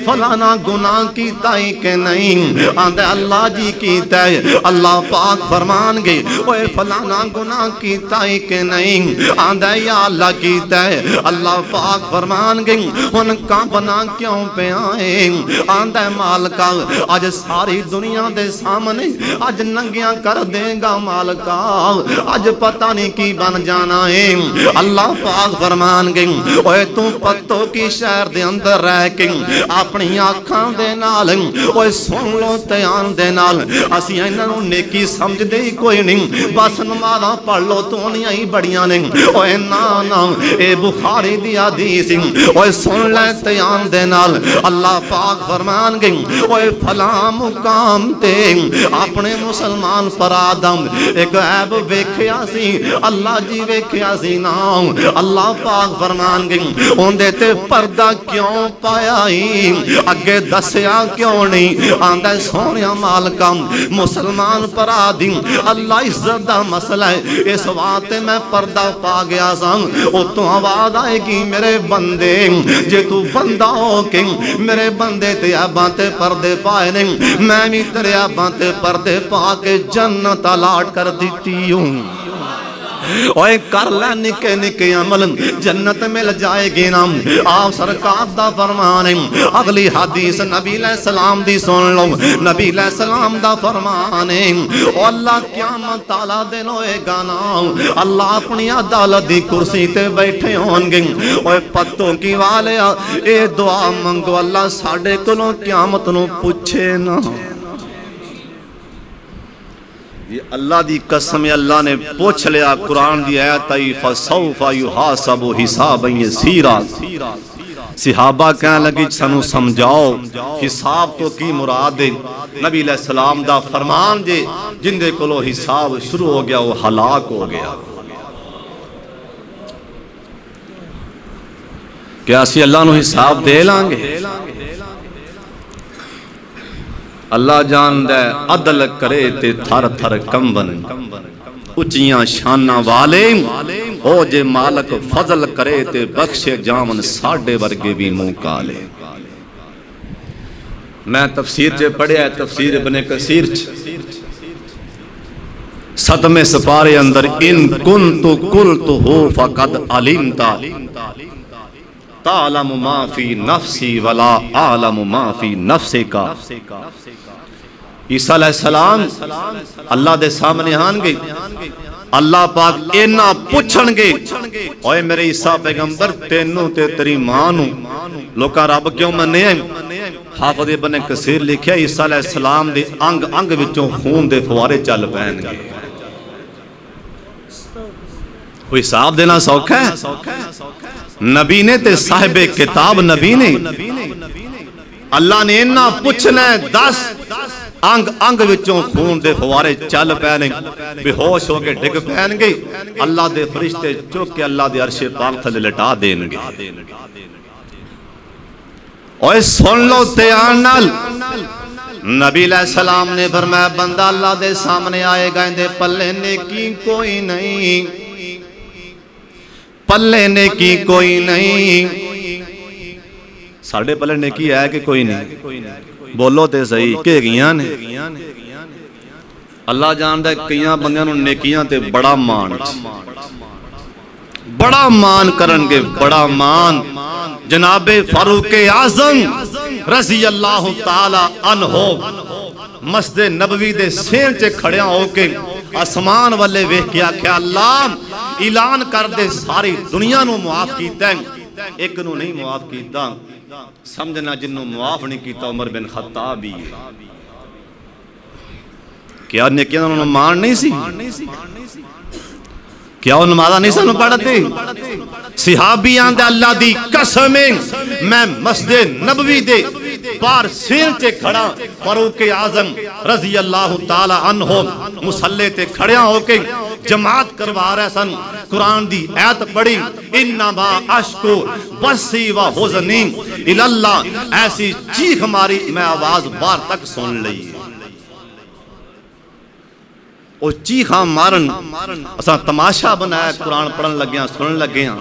Speaker 2: فلانا گناہ کیتا ہی کہ نہیں آندھے اللہ جی کیتا ہے اللہ پاک فرمان گئے اوے فلانا گناہ کیتا ہی کہ نہیں آندھے یا اللہ کیتا ہے اللہ پاک فرمان گئے ان کا بنا کیوں پہ آئے آندھے مالکہ آج ساری دنیا دے سامنے آج ننگیاں کر دے گا مالکا آج پتہ نہیں کی بن جانا ہے اللہ پاک فرمان گئے اوے تو پتوں کی شہر دے اندر رہ کے اپنی آنکھاں دے نال اوے سن لو تیان دے نال اسی انہوں نیکی سمجھ دے کوئی نہیں بس نمازاں پڑھ لو تو نہیں آئی بڑیاں نہیں اوے نا اے بخاری دی حدیث اوے سن لے تیان دے نال اللہ پاک فرمان گئے اوے فلاں مقام تے اپنے مسلمان پر آدم ایک عیب ویکھیا سی اللہ جی ویکھیا سی نام اللہ پاک فرمان گئے ان دیتے پردہ کیوں پایا ہی اگے دسیا کیوں نہیں آندہ سونیا مالکم مسلمان پر آدم اللہ عزت دا مسئلہ ہے اس وقت میں پردہ پا گیا سام او تو آواز آئے گی میرے بندے جے تو بندہ ہو کے میرے بندے تے آبانتے پردے پائے نہیں میں بھی تیرے آبانتے پردے پا کے جنت الاٹ کر دیتی ہوں اوے کر لے نکے نکے عمل جنت مل جائے گی نام آپ سرکار دا فرمانے اگلی حدیث نبی علیہ السلام دی سن لو نبی علیہ السلام دا فرمانے او اللہ قیامت تعالیٰ دن ہوئے گا نام اللہ اپنی عدالت دی کرسی تے بیٹھے ہونگے اوے پتوں کی والے اے دعا منگو اللہ ساڑھے کلوں قیامت نو پوچھے نا یہ اللہ دی قسم اللہ نے پوچھ لیا قرآن دی آیت آئی فَسَوْفَ يُحَاسَبُ حِسَابًا يَسِيرًا صحابہ کہنے لگی سنو سمجھاؤ حساب تو کی مراد ہے نبی علیہ السلام دا فرمان جے جن دے کلو حساب شروع ہو گیا وہ ہلاک ہو گیا کیا اسی اللہ نو حساب دے لانگے اللہ جان دے عدل کرے تے تھر تھر کمبن اچیاں شانہ والے او جے مالک فضل کرے تے بخشے جامن ساڑھے ورگے بھی موکالے میں تفسیر چے پڑھے ہے تفسیر ابن کثیر ستمے سپارے اندر ان کنتو قلتو ہو فقد علمتا تعلم ما فی نفسی ولا عالم ما فی نفسے کا عیسیٰ علیہ السلام اللہ دے سامنے آن گئی اللہ پاک اینا پوچھن گے اوے میرے عیسیٰ پیغمبر تینوں تے تیری مانوں لوکاں رب کیوں مننے ہیں حافظ ابن کثیر لکھیا عیسیٰ علیہ السلام دے انگ انگ وچوں خون دے فوارے چل پین گے کوئی حساب دینا سوکھا ہے نبی نے تے صاحب کتاب نبی نے اللہ نے انہا پوچھنا ہے 10 انگ انگ وچوں خون دے فوارے چل پینے بے ہوش ہو کے ڈگ پین گے اللہ دے فرشتے چوک کے اللہ دے عرش پاک تھلے لٹا دین گے اوہ سن لو تیان نال نبی علیہ السلام نے فرمایا بندہ اللہ دے سامنے آئے گا اندے پلے نیکی کوئی نہیں پلے نیکی کوئی نہیں ساڑھے پلے نیکی ہے کہ کوئی نہیں بولو تے صحیح کہ گیاں نے اللہ جاندہ کئیاں بندیاں نو نیکیاں تے بڑا مان کرنگے بڑا مان جناب فاروق اعظم رضی اللہ تعالی عنہ مسجد نبوی دے سین چے کھڑیاں ہو کے آسمان والے ویکھ کیا کہ اللہ اعلان کر دے ساری دنیا نو معاف کیتا ہے ایک نو نہیں معاف کیتا سمجھنا جنو معاف نہیں کیتا عمر بن خطاب ہی کیا نیکیاں انہوں نے مان نہیں سی کیا وہ نمازہ نہیں سن پڑھتے؟ صحابیاں دے اللہ دی قسمیں میں مسجد نبوی دے بار سین چے کھڑا فاروق اعظم رضی اللہ تعالی عنہ مصلی تے کھڑیاں ہو کے جماعت کروا رہے سن، قرآن دی آیت پڑھی انما اشکو بسی و حزنی الاللہ، ایسی چیخ ماری میں آواز بار تک سن لئی۔ وہ چیخاں مارن اساں تماشا بنایا، قرآن پڑھن لگیاں سنن لگیاں۔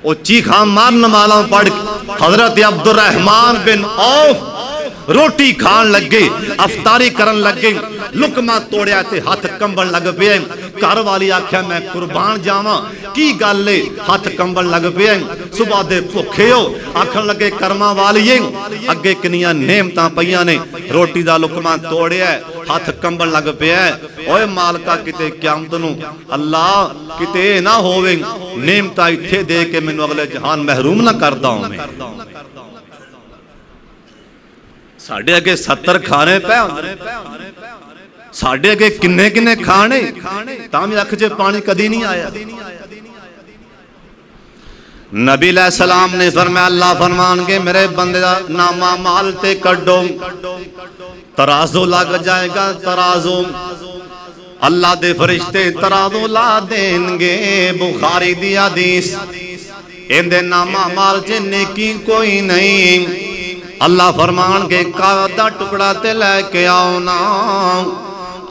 Speaker 2: وہ چیخاں مارن مالاں پڑھ حضرت عبد الرحمن بن عوف روٹی کھان لگے، افطاری کرن لگے، لقمہ توڑیا تے ہاتھ کمبن لگ پئے۔ گھر والی آکھیا میں قربان جاواں، کی گل لے ہاتھ کمبن لگ پئے؟ صبح دے بھوکے ہو، آکھن لگے کرما والیے اگے کنیاں نعمتاں پیاں نے، روٹی دا لقمہ توڑیا ہے، ہاتھ کمبن لگ پیا ہے۔ اوے مالکا کتے قیامت نو اللہ کتے نہ ہووے نعمتاں ایتھے دے کے مینوں اگلے جہان محروم نہ کردا ہوں میں۔ ساڑھے اگے 70 کھانے پہ ساڑھے اگے کنے کنے کھانے تامی اکھ جے پانی کدی نہیں آیا۔ نبی علیہ السلام نے فرمایا اللہ فرمان کے میرے بندے دا نامہ مال تے کڈو، ترازو لگ جائے گا، ترازو اللہ دے فرشتے ترازو لا دیں گے۔ بخاری دی حدیث اندے نامہ مال چے نیکی کوئی نہیں، اللہ فرمان کے کاغذ دا ٹکڑا تے لے کے آؤنا،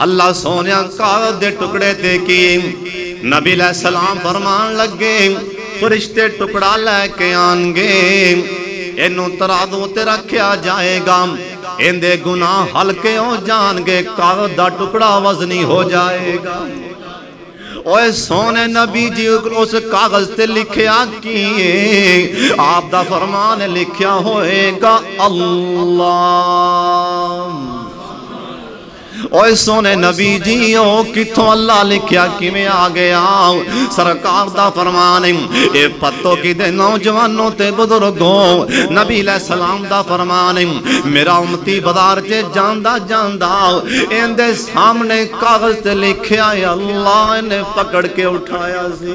Speaker 2: اللہ سونیا کاغذ دے ٹکڑے تے کی۔ نبی علیہ السلام فرمان لگے فرشتے ٹکڑا لے کے آنگے، انہوں ترازو تے رکھیا جائے گا، اندے گناہ ہلکے ہو جان گے، کاغذ دا ٹکڑا وزنی ہو جائے گا۔ اوہ سونے نبی جی اس کاغذ تے لکھیا کیے، آپ دا فرمان لکھیا ہوئے گا اللہ۔ اوہ سونے نبی جی او کتھوں اللہ لکھیا کی میں آگے آؤ، سرکار دا فرمان اے پتوں کی دے نوجوانوں تے بزرگوں، نبی علیہ السلام دا فرمان میرا امتی بازار چے جاندہ جاندہ اندے سامنے کاغذ تے لکھیا اللہ، انہیں پکڑ کے اٹھایا سی،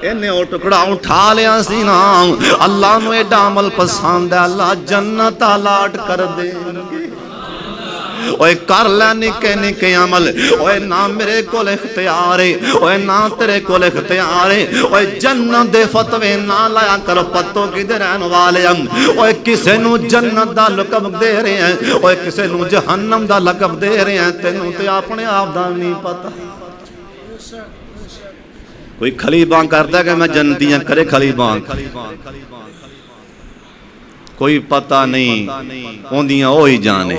Speaker 2: انہیں وہ ٹکڑا اٹھا لیا سی نا، اللہ نو ایڈا عمل پسند ہے، اللہ جنت الاٹ کر دیں گے۔ اوے کر لے نکے نکے عمل، اوے نہ میرے کول اختیار ہے، اوے نہ تیرے کول اختیار ہے، اوے جنت دے فتوے نہ لایا کر پتوں کی دے رہن والے ہم، اوے کسے نو جنت دا لقب دے رہے ہیں، اوے کسے نو جہنم دا لقب دے رہے ہیں، تینوں تے اپنے آپ دا نہیں پتا۔ کوئی کھلی بانگ کرتا ہے کہ میں جنتیاں کرے کھلی بانگ، کوئی پتہ نہیں ہوندیاں ہوئی جانے،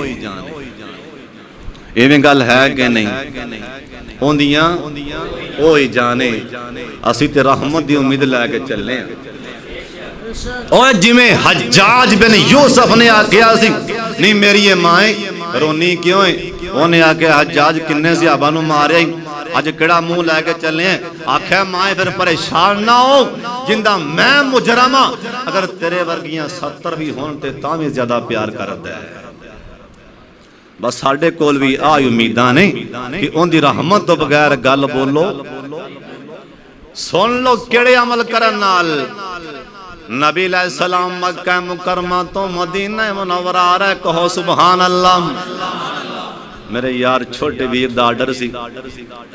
Speaker 2: ایویں گل ہے کہ نہیں، ہوندیاں ہوئی جانے، اسی تے رحمت دی امید لے کے چلنے ہیں۔ اور جی میں حجاج بن یوسف نے آکیا سی نہیں میری یہ مائیں رونی کیوں ہیں، انہیں آکیا حجاج کنے سے آبانوں مارے آج کڑا منہ لے کے چلنے ہیں، آکھیں مائیں پھر پریشان نہ ہو، جندہ میں مجرمہ اگر تیرے ورگیاں 70 بھی ہونتے تاں زیادہ پیار کرتا ہے۔ بس ساڑھے کول بھی آئی امیداں نہیں کہ ان دی رحمت تو بغیر گل بولو، سن لو کیڑے عمل کرنال۔ نبی علیہ السلام مکہ مکرمہ تو مدینہ منورہ آ رہے، کہو سبحان اللہ۔ میرے یار چھوٹے ویر دا آڈر سی،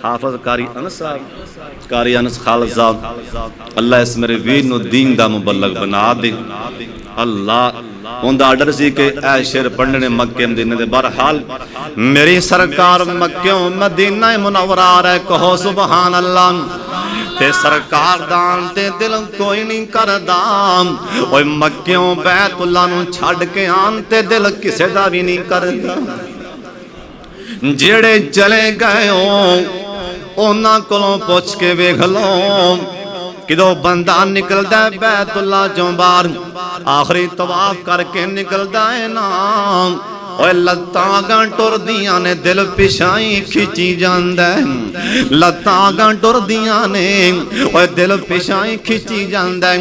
Speaker 2: حافظ قاری انس صاحب، قاری انس خالد صاحب، اللہ اس میرے ویر نو دین دا مبلغ بنا دے، اللہ ان دا آڈر سی کہ اے شیر پڑھنے مکہ مدینہ دے، برحال میری سرکار مکیوں مدینہ منورہ آ رہے، کہو سبحان اللہ۔ تے سرکار دان تے دل کوئی نہیں کردام، اوہ مکیوں بیت اللہ نو چھڑ کے آن تے دل کسے دا بھی نہیں کردام۔ جیڑے چلے گئے ہوں اونا کلوں پوچھ کے ویکھ لو، کدو بندہ نکل دے بیت اللہ چوں بار، آخری طواف کر کے نکل دے نا، اوے لتاں گاں ٹر دیاں نے دل پچھائیں کھچی جاندے لتاں گاں ٹر دیاں نے اوے دل پچھائیں کھچی جاندے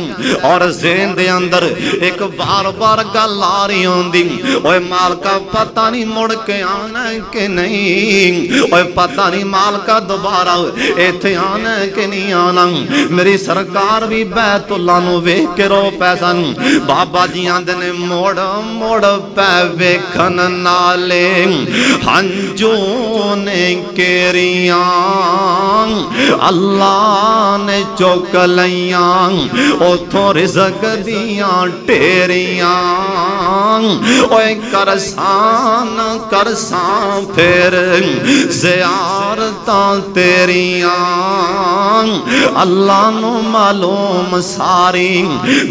Speaker 2: اور ذہن دے اندر ایک بار بار گل آ رہی ہوندی اوے مالکا پتہ نہیں مڑ کے آنا ہے کہ نہیں اوے پتہ نہیں مالکا دوبارہ ایتھے آنا ہے کہ نہیں آنا میری سرکار بھی بیت اللہ نو ویکھ کے رو پیسن بابا جی آندے نے موڑ موڑ پہ ویکھن نالے ہنجوں نے کیریاں اللہ نے چوک لیاں اتھوں رزق دیاں ٹیریاں اوے کرسان کرسان پھر زیارتاں تیریاں اللہ نو معلوم ساری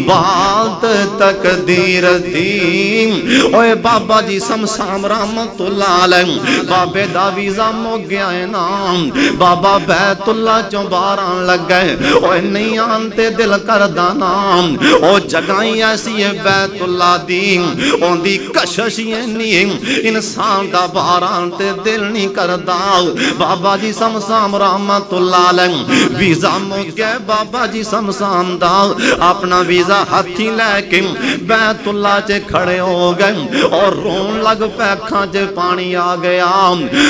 Speaker 2: بات تقدیر دی اوے بابا جی سمسام رحمت اللہ علیہ بابے دا ویزا مو گیا ہے نام بابا بیت اللہ چوں باران لگ گئے اوے نہیں آنتے دل کردہ نام او جگائیں ایسی ہے بیت اللہ دی اون دی کششیں نہیں انسان دا باران تے دل نہیں کردہ بابا جی سمسام رحمت اللہ علیہ ویزا مو گئے بابا جی سمسام دا اپنا ویزا ہتھی لے کے بیت اللہ چے کھڑے ہو گئے اور رون لگ پہ کھانچے پانی آ گیا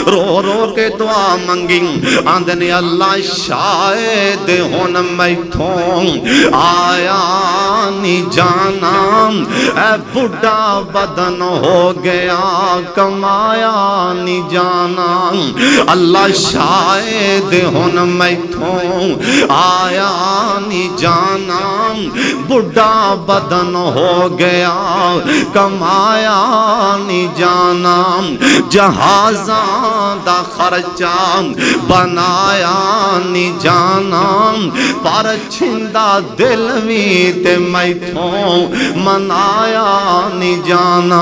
Speaker 2: رو رو کے دعا منگی آندھنے اللہ شاید ہون میتھوں آیا نی جانا اے بڑھا بدن ہو گیا کمایا نی جانا اللہ شاید ہون میتھوں آیا نی جانا بڑھا بدن ہو گیا کمایا نی جانا جہازاں دا خرچہ بنایا نی جانا پر چھندہ دل وی تے میتھوں منایا نی جانا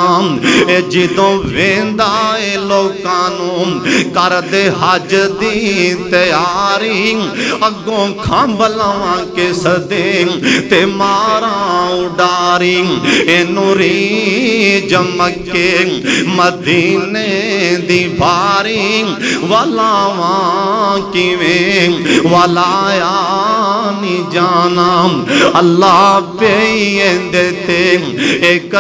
Speaker 2: اے جدوں ویندائے لوکانوں کر دے حج دی تیاری اگوں کھامبلاں کے صدے تے ماراں اڈاری اے نوری جمکے مدینے دی باری ولاواں کیویں ولایا نی جانا اللہ پہ دیتے ایک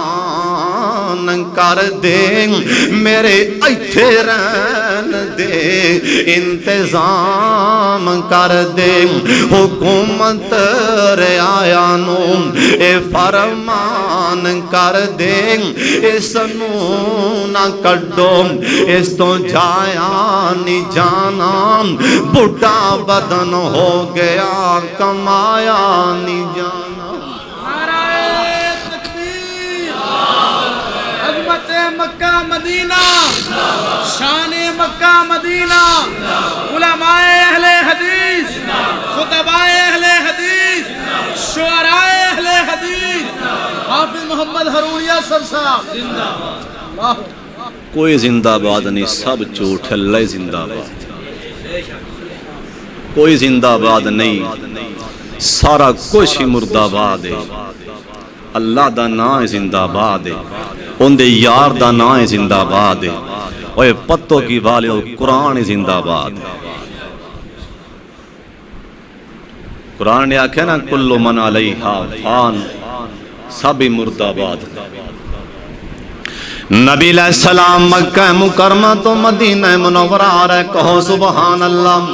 Speaker 2: احسان کر دے میرے ایتھے رہن دے انتظام کر دے حکومت رعایانو اے فرمان کر دے اس نو نہ کڈو اس تو جایا نی جانا بڑھا بدن ہو گیا کمایا نی جانا
Speaker 3: نعرہ تکبیر عظمت مکہ مدینہ شان مکہ مدینہ علماء اہل حدیث خطباء اہل حدیث شعراء اہل حدیث حافظ محمد ہرونیہ صاحب
Speaker 2: کوئی زندہ باد نہیں سب جھوٹ ہے اللہ زندہ باد کوئی زندہ باد نہیں سارا کچھ ہی مردہ باد ہے اللہ دا نام زندہ باد ہے ان دے یار دا نام زندہ باد ہے اوہ پتوں کی والے قرآن زندہ باد ہے قرآن نے آکھے نا کل من علیہا فان سبھی مردہ باد نبی علیہ السلام مکہ مکرمہ تو مدینہ منورہ آ رہے کہو سبحان اللہ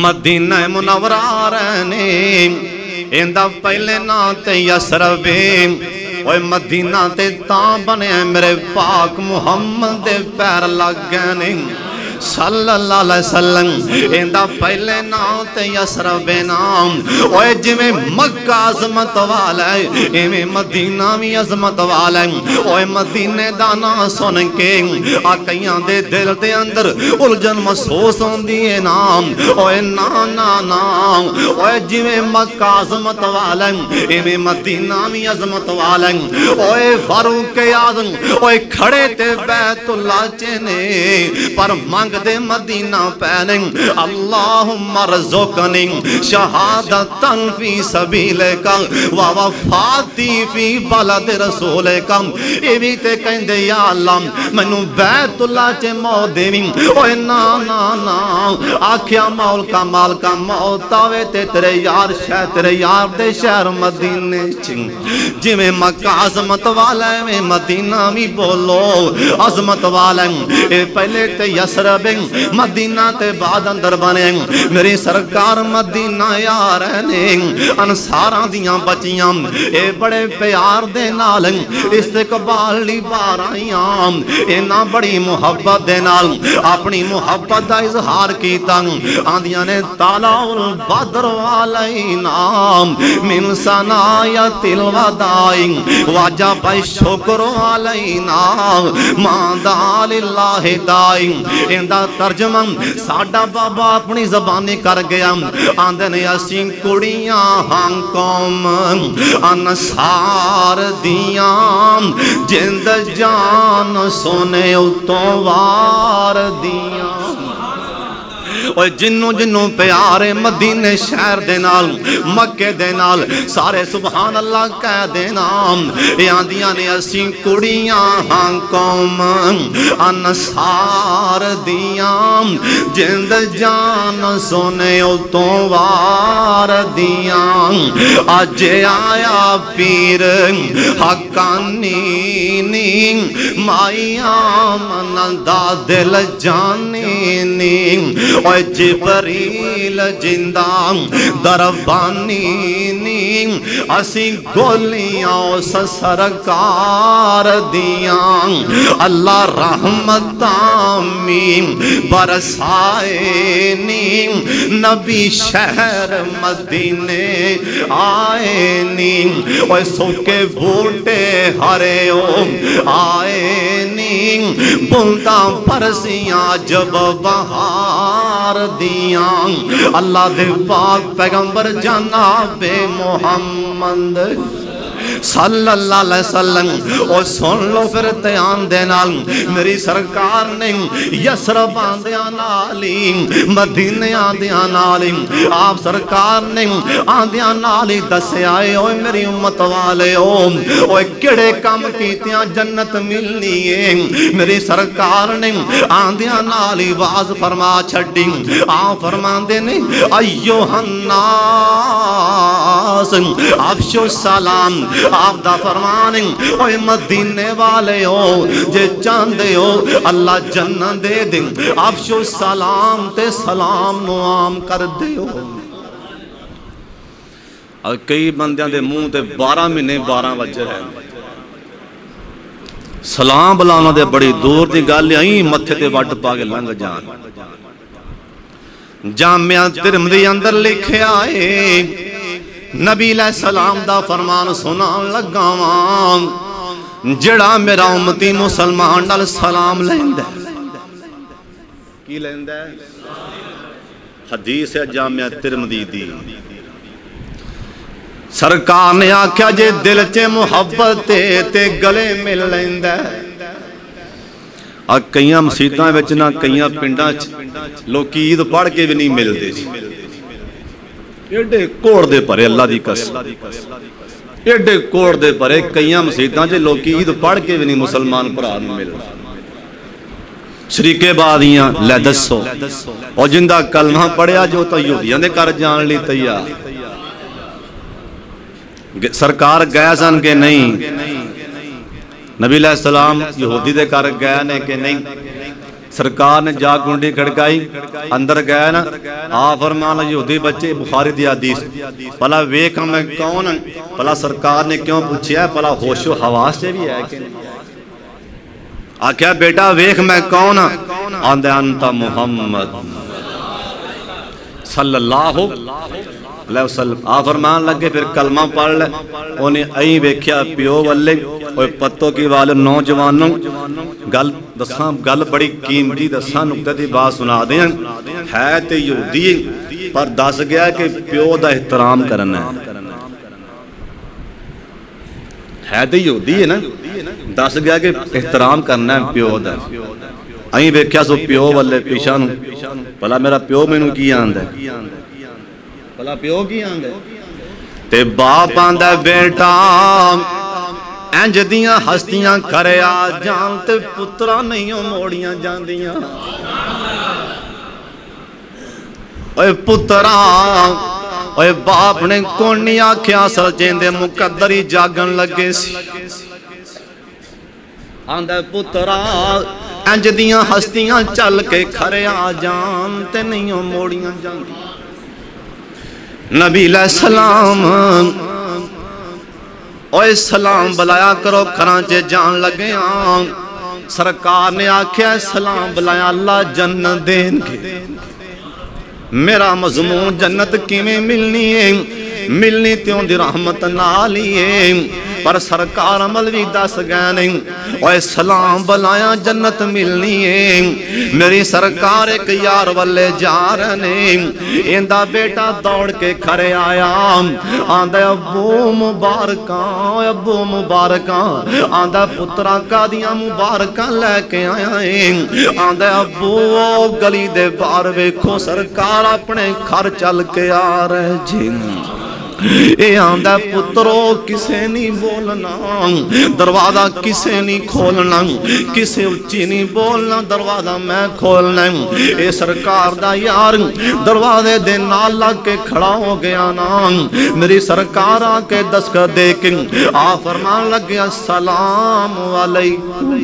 Speaker 2: مدینہ منورہ آ رہے نے اندہ پہلے ناتے یسربے اوہ مدینہ تے تاں بنے میرے پاک محمد پیر لگ گئے نے صلی اللہ علیہ وسلم اندہ پہلے نام تے یسرب نام اوہ جمیں مکہ عظمت والا ہے ایمیں مدینہ بھی عظمت والا ہے اوہ مدینہ دانا سن کے آقیاں دے دل دے اندر الجن محسوس ہوں دیئے نام اوہ نام اوہ جمیں مکہ عظمت والا ہے ایمیں مدینہ بھی عظمت والا ہے اوہ فاروق اعظم اوہ کھڑے تے بیت اللہ چنے پر مانگ منگ دے مدینہ پینے اللہم رزقنی شہادتن فی سبیلکا ووفاتی فی بلد رسولکا یہ بھی تے کہیں دے یا اللہ منو بیت اللہ چے موت دیویں اوہ نا نا نا آکھیا مول کا مال کا موت آوے تے تیرے یار شہ تیرے یار دے شہر مدینے چنگ جی میں مکہ عظمت والے میں مدینہ بھی بولو عظمت والے پہلے تے یسرب مدینہ تے بعد اندر بنے میری سرکار مدینہ یار نے انساراں دیاں بچیاں اے بڑے پیار دے نال استقبال لی بارائیاں اینا بڑی محبت دے نال اپنی محبت دا اظہار کیتا آندیاں نے تالا البدر علینا من سنایت الودائی واجب شکر علینا ماندہ للہ دائی اندہ ترجمہ ساڑھا بابا اپنی زبانی کر گیا آندھنے اسیں کڑیاں ہم قوم انسار دیاں جند جان سونے اتوار دیاں اور جنوں جنوں پیارے مدینے شہر دے نال مکے دے نال سارے سبحان اللہ کہہ دینا یاندیاں نے اسیں کڑیاں ہاں قوم انسار دیاں جند جان سونے اتوں وار دیاں آج آیا پیر حقانی مائیاں منندہ دل جانی اوہ جبریل جندہ دربانی اسی گولیاں اس سرکار دیاں اللہ رحمت آمین برسائے نبی شہر مدینے آئے اوہ سوکے بوٹے ہرے آئے بلداں پرسیاں جب بہار دیاں اللہ دے پاک پیغمبر جناب محمد صلی اللہ علیہ وسلم اور سن لو پھر تیان دے نال میری سرکار نے یسرب آندیاں نالی مدینے آندیاں نالی آپ سرکار نے آندیاں نالی دسے آئے اوہ میری امت والے اوہ کڑے کام کیتیاں جنت ملنی ہے میری سرکار نے آندیاں نالی واز فرما چھڑی آپ فرمان دینے ایوہ الناس افشو السلام آپ دا فرمانے اوہ مدینے والے ہو جے چاندے ہو اللہ جنت دے دیں افشو السلام تے سلام نوام کر دے ہو اور کئی بندیاں دے منہ تے 12 مہینے 12 وجہ ہے سلام بلانا دے بڑی دور دی گالے آئیں متھے تے وٹ پا کے لنگ جان جامعہ ترمذی اندر لکھے آئے نبی علیہ السلام دا فرمان سنا لگاواں جڑا میرا امتی مسلمان نال سلام لیندہ کی لیندہ حدیث ہے جامعہ ترمذی دی سرکار نے آکھیا جے دل چے محبت تے گلے مل لیندہ کئیاں مسیطاں وچنا کئیاں پنڈاں لوگ عید پڑھ کے بھی نہیں مل دے ایڈے کوڑ دے پرے اللہ دی قسم ایڈے کوڑ دے پرے کئیاں مسیطاں جے لوگ عید پڑھ کے بھی نہیں مسلمان پرا نہیں مل شریکے بادیاں لے دسو اور جندہ کلمہ پڑھیا جو تو یہودیاں دے کر جان لی تیار سرکار گیا سن کے نہیں نبی علیہ السلام یہودی دے کر گیا نے کہ نہیں سرکار نے جا گنڈی کھڑکائی اندر گیا نا آپ فرمانا یہودی بچے بخاری دی حدیث پلا ویک ہمیں کون پلا سرکار نے کیوں پوچھیا پلا ہوش و حواس سے بھی ہے کہ آکھیا بیٹا ویک میں کون آندے انتا محمد صلی اللہ علیہ وسلم آپ فرمان لگے پھر کلمہ پڑھ لے انہیں آئی ویکھیا پیو والے اور پتوں کی والے نوجوانوں گل بڑی قیمتی دساں نکتہ دی بات سنا دیں ہے تے یہودی پر دس گیا کہ پیو دا احترام کرنا ہے تے یہودی ہے نا دس گیا کہ احترام کرنا ہے پیو دا آئیں ویکھیا سو پیو والے پیشاں نو بھلا میرا پیو مینوں کی آندا ہے بھلا پیو کی آندا ہے تے باپ آندا ہے بیٹا انج دیاں ہستیاں کرے آ جان تے پترا نہیں موڑیاں جاندیاں اے پترا اے باپ نے کون نہیں آکھیا سر جیندے مقدری جاگن لگے سی آندہ پترا انج دیاں ہستیاں چل کے کھرے آ جان تے نہیں موڑیاں جان نبی علیہ السلام اوہ سلام بلایا کرو کھرانچے جان لگے آن سرکار نے آکھیا سلام بلایا اللہ جنت دین کے میرا مضمون جنت کیویں ملنی ہے ملنی تیوں دی رحمت نالی ہے پر سرکار عمل بھی دس گئے نہیں اوہ سلام بلایا جنت ملنی ہے میری سرکار ایک یار والے جا رہے ایندہ بیٹا دوڑ کے کھرے آیا آندہ ابو مبارکاں ابو مبارکاں آندہ پترا کا دیا مبارکاں لے کے آیا ہے آندہ ابو گلی دے بار ویکھو سرکار اپنے گھر چل کے آ رہے جن اے آندہ پترو کسے نہیں بولنا دروازہ کسے نہیں کھولنا کسے اچھی نہیں بولنا دروازہ میں کھولنا اے سرکار دا یار دروازے دے نال لگ کے کھڑا ہو گیا نا میری سرکار آکے دستخط دے کے فرمان لگ گیا السلام علیکم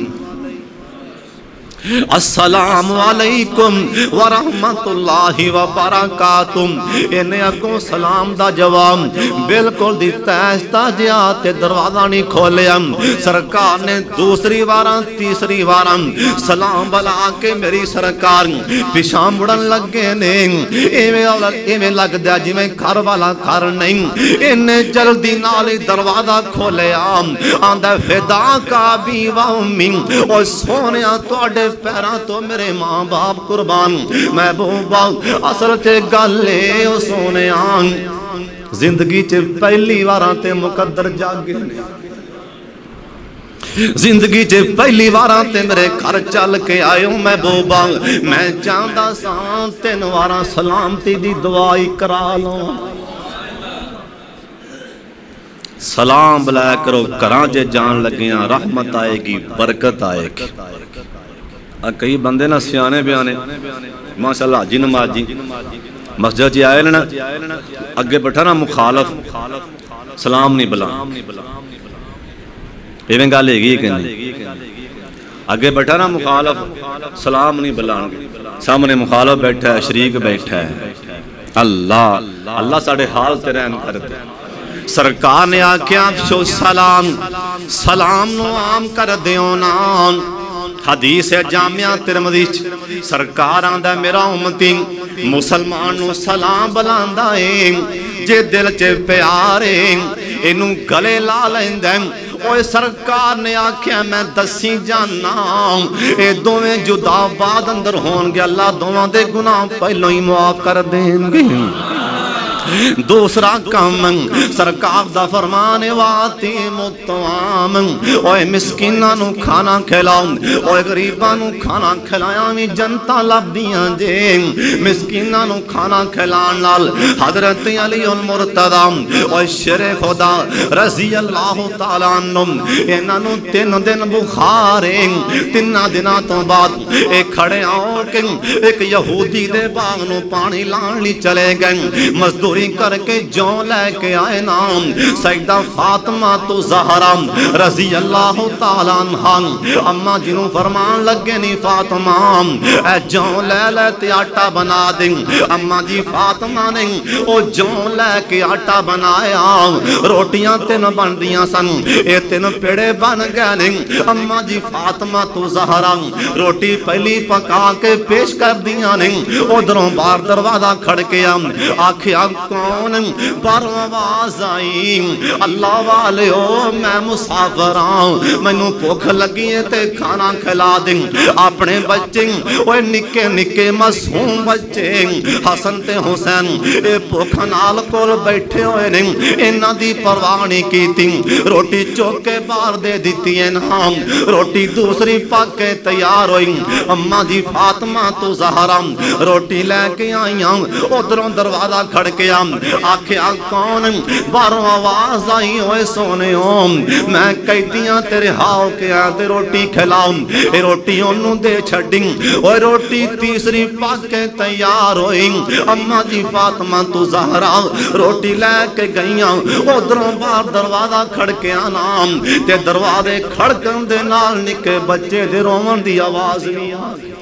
Speaker 2: السلام علیکم ورحمت اللہ وبرکاتہ انہیں اگوں سلام دا جواب بلکل دیتا ایستا جیاتے دروازہ نہیں کھولے سرکار نے دوسری واراں تیسری واراں سلام بلا کے میری سرکار پیشاں مڑن لگے نہیں ایویں لگ دیا جی میں گھر والا گھر نہیں انہیں جلدی نالی دروازہ کھولے آندہ فدا کا بھی وامی اور سونیا توڑے پیرا تو میرے ماں باپ قربان محبوبہ اثر تے گلے او سونے آن زندگی چے پہلی واراں تے مقدر جاگے زندگی چے پہلی واراں تے میرے گھر چل کے آئے محبوبہ میں چاندہ سان تین واراں سلامتی دی دعائی کرا لوں سلام بلایا کرو کرانچے جان لگیاں رحمت آئے گی برکت آئے گی کئی بندے نا سیانے بیانے ماشاءاللہ جی نماز جی مسجد جی آئے لینا اگے بیٹھا نا مخالف سلام نہیں بلا ایویں گا لے گی کہ نہیں اگے بیٹھا نا مخالف سلام نہیں بلا سامنے مخالف بیٹھا ہے شریک بیٹھا ہے اللہ اللہ ساڑھے حال تیرے ان کرتے سرکار نے آکھیا شو سلام سلام نو عام کر دیو نام حدیث جامعہ ترمذی سرکار آندہ میرا امتی مسلمان نو سلام بلاندہ ہے جے دل چے پیارے انہوں گلے لا لیندیں اوہ سرکار نے آکھیا میں دسی جانا اے دوویں جدا بعد اندر ہون گے اللہ دوواں دے گناہ پہلوں ہی معاف کر دیں گے دوسرا کام سرکار دا فرمان واتی مطعام اوہ مسکینہ نو کھانا کھلاؤ اوہ غریبہ نو کھانا کھلایا میں جنتا لب دیاں جے مسکینہ نو کھانا کھلان لال حضرت علی المرتضی اوہ شر خدا رضی اللہ تعالیٰ عنہ انہاں نو 3 دن بخارے 3 دنہ تو بعد ایک کھڑے آؤ کہ ایک یہودی دے باغ نو پانی لان لی چلے گئے مزدور کر کے جون لے کے آئے نام سیدہ فاطمہ تو زہرا رضی اللہ تعالیٰ عنہ اماں جنہوں فرمان لگے نہیں فاطمہ اے جون لے لیتے آٹا بنا دیں اماں جی فاطمہ نے او جون لے کے آٹا بنایا روٹیاں تین بن دیاں سن اے تین پیڑے بن گئے نہیں اماں جی فاطمہ تو زہرا روٹی پہلی پکا کے پیش کر دیاں نہیں ادھروں بار دروازہ کھڑ کے آکھیا کون؟ باہروں آواز آئی اللہ والے ہو میں مسافر ہوں مینوں بھوک لگی ہے تے کھانا کھلا دیں اپنے بچے اوے نکے نکے معصوم بچے حسن تے حسین اے بھوک نال کول بیٹھے ہوئے نے انہاں دی پرواہ نہیں کیتی روٹی چوک کے باہر دے دیتی ہے نا روٹی دوسری پک کے تیار ہوئی اماں جی فاطمہ تو زہرا روٹی لے کے آئیاں ادھروں دروازہ کھڑکیا آکھیا کون؟ باہروں آواز آئی ہوئے سونے ہو میں قیدیاں تیرے ہاؤ کے آتے روٹی کھلاؤں اے روٹی انہوں دے چھڑیں اور روٹی تیسری پک کے تیار ہوئی اماں جی فاطمہ تو زہرا روٹی لے کے گئیاں ادھروں باہر دروازہ کھڑکیا نام تے دروازے کھڑکن دے نال نکے بچے دے رومن دی آواز نہیں آگئی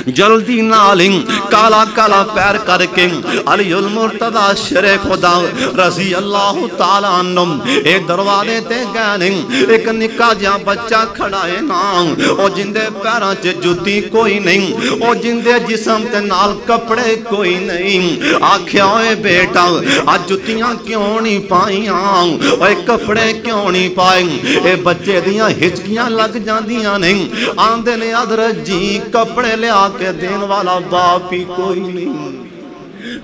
Speaker 2: جلدی نالیں کالا کالا پیر کر کے علی المرتضی شیر خدا رضی اللہ تعالیٰ عنہ اے دروازے تے گئے ایک نکا جہاں بچہ کھڑا ہے نا او جندے پیراں چے جوتی کوئی نہیں او جندے جسم تے نال کپڑے کوئی نہیں آکھیا ہوئے بیٹا آج جوتیاں کیوں نہیں پائیاں اوے کپڑے کیوں نہیں پائیں اے بچے دیاں ہچکیاں لگ جاندیاں نہیں آندے نے حضرت جی کپڑے لے آکے دین والا باپ ہی کوئی نہیں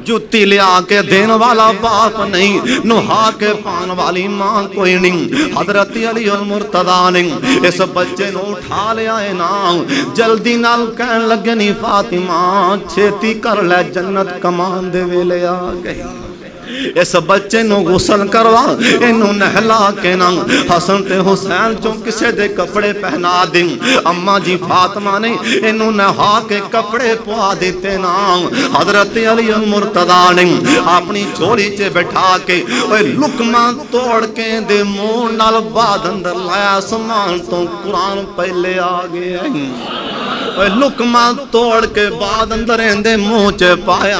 Speaker 2: جوتی لے آکے دین والا باپ نہیں نہا کے پان والی ماں کوئی نہیں حضرت علی المرتضی نے اس بچے نو اٹھا لے آئے نا جلدی نال کہن لگے نہیں فاطمہ چھیتی کر لے جنت کمان دے ویلے آ گئی اس بچے نو غسل کروا انہوں نہلا کے نا حسن تے حسین جو کسے دے کپڑے پہنا دیں اماں جی فاطمہ نے انہوں نہا کے کپڑے پوا دیتے نا حضرت علی المرتضی نے اپنی جھولی چے بٹھا کے لقمہ توڑ کے دے منہ نال بعد اندر لایا سمان تو قرآن پہلے آگے لقمہ توڑ کے بعد اندر اندے منہ چے پایا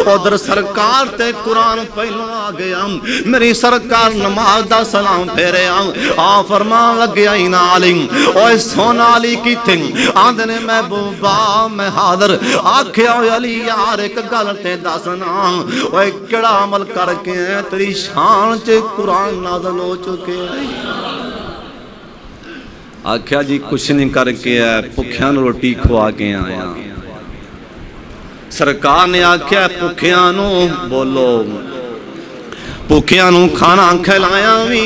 Speaker 2: ادھر سرکار تے قرآن پہلو آ گیا میری سرکار نماز دا سلام پھیرے آ فرمان لگ گیا ہی نالی اوہ سونا علی کی تھیں آندھنے محبوبہ میں حاضر آکھیا ہوئے علی یار ایک گلتے دسنا اوہ کڑا عمل کر کے تیری شان چے قرآن نازل ہو چکے آکھیا جی کچھ نہیں کر کے پکھیان روٹی کھوا کے آیا سرکار نے آکھیا پکھیانوں بولو پکھیانوں کھانا کھلایا بھی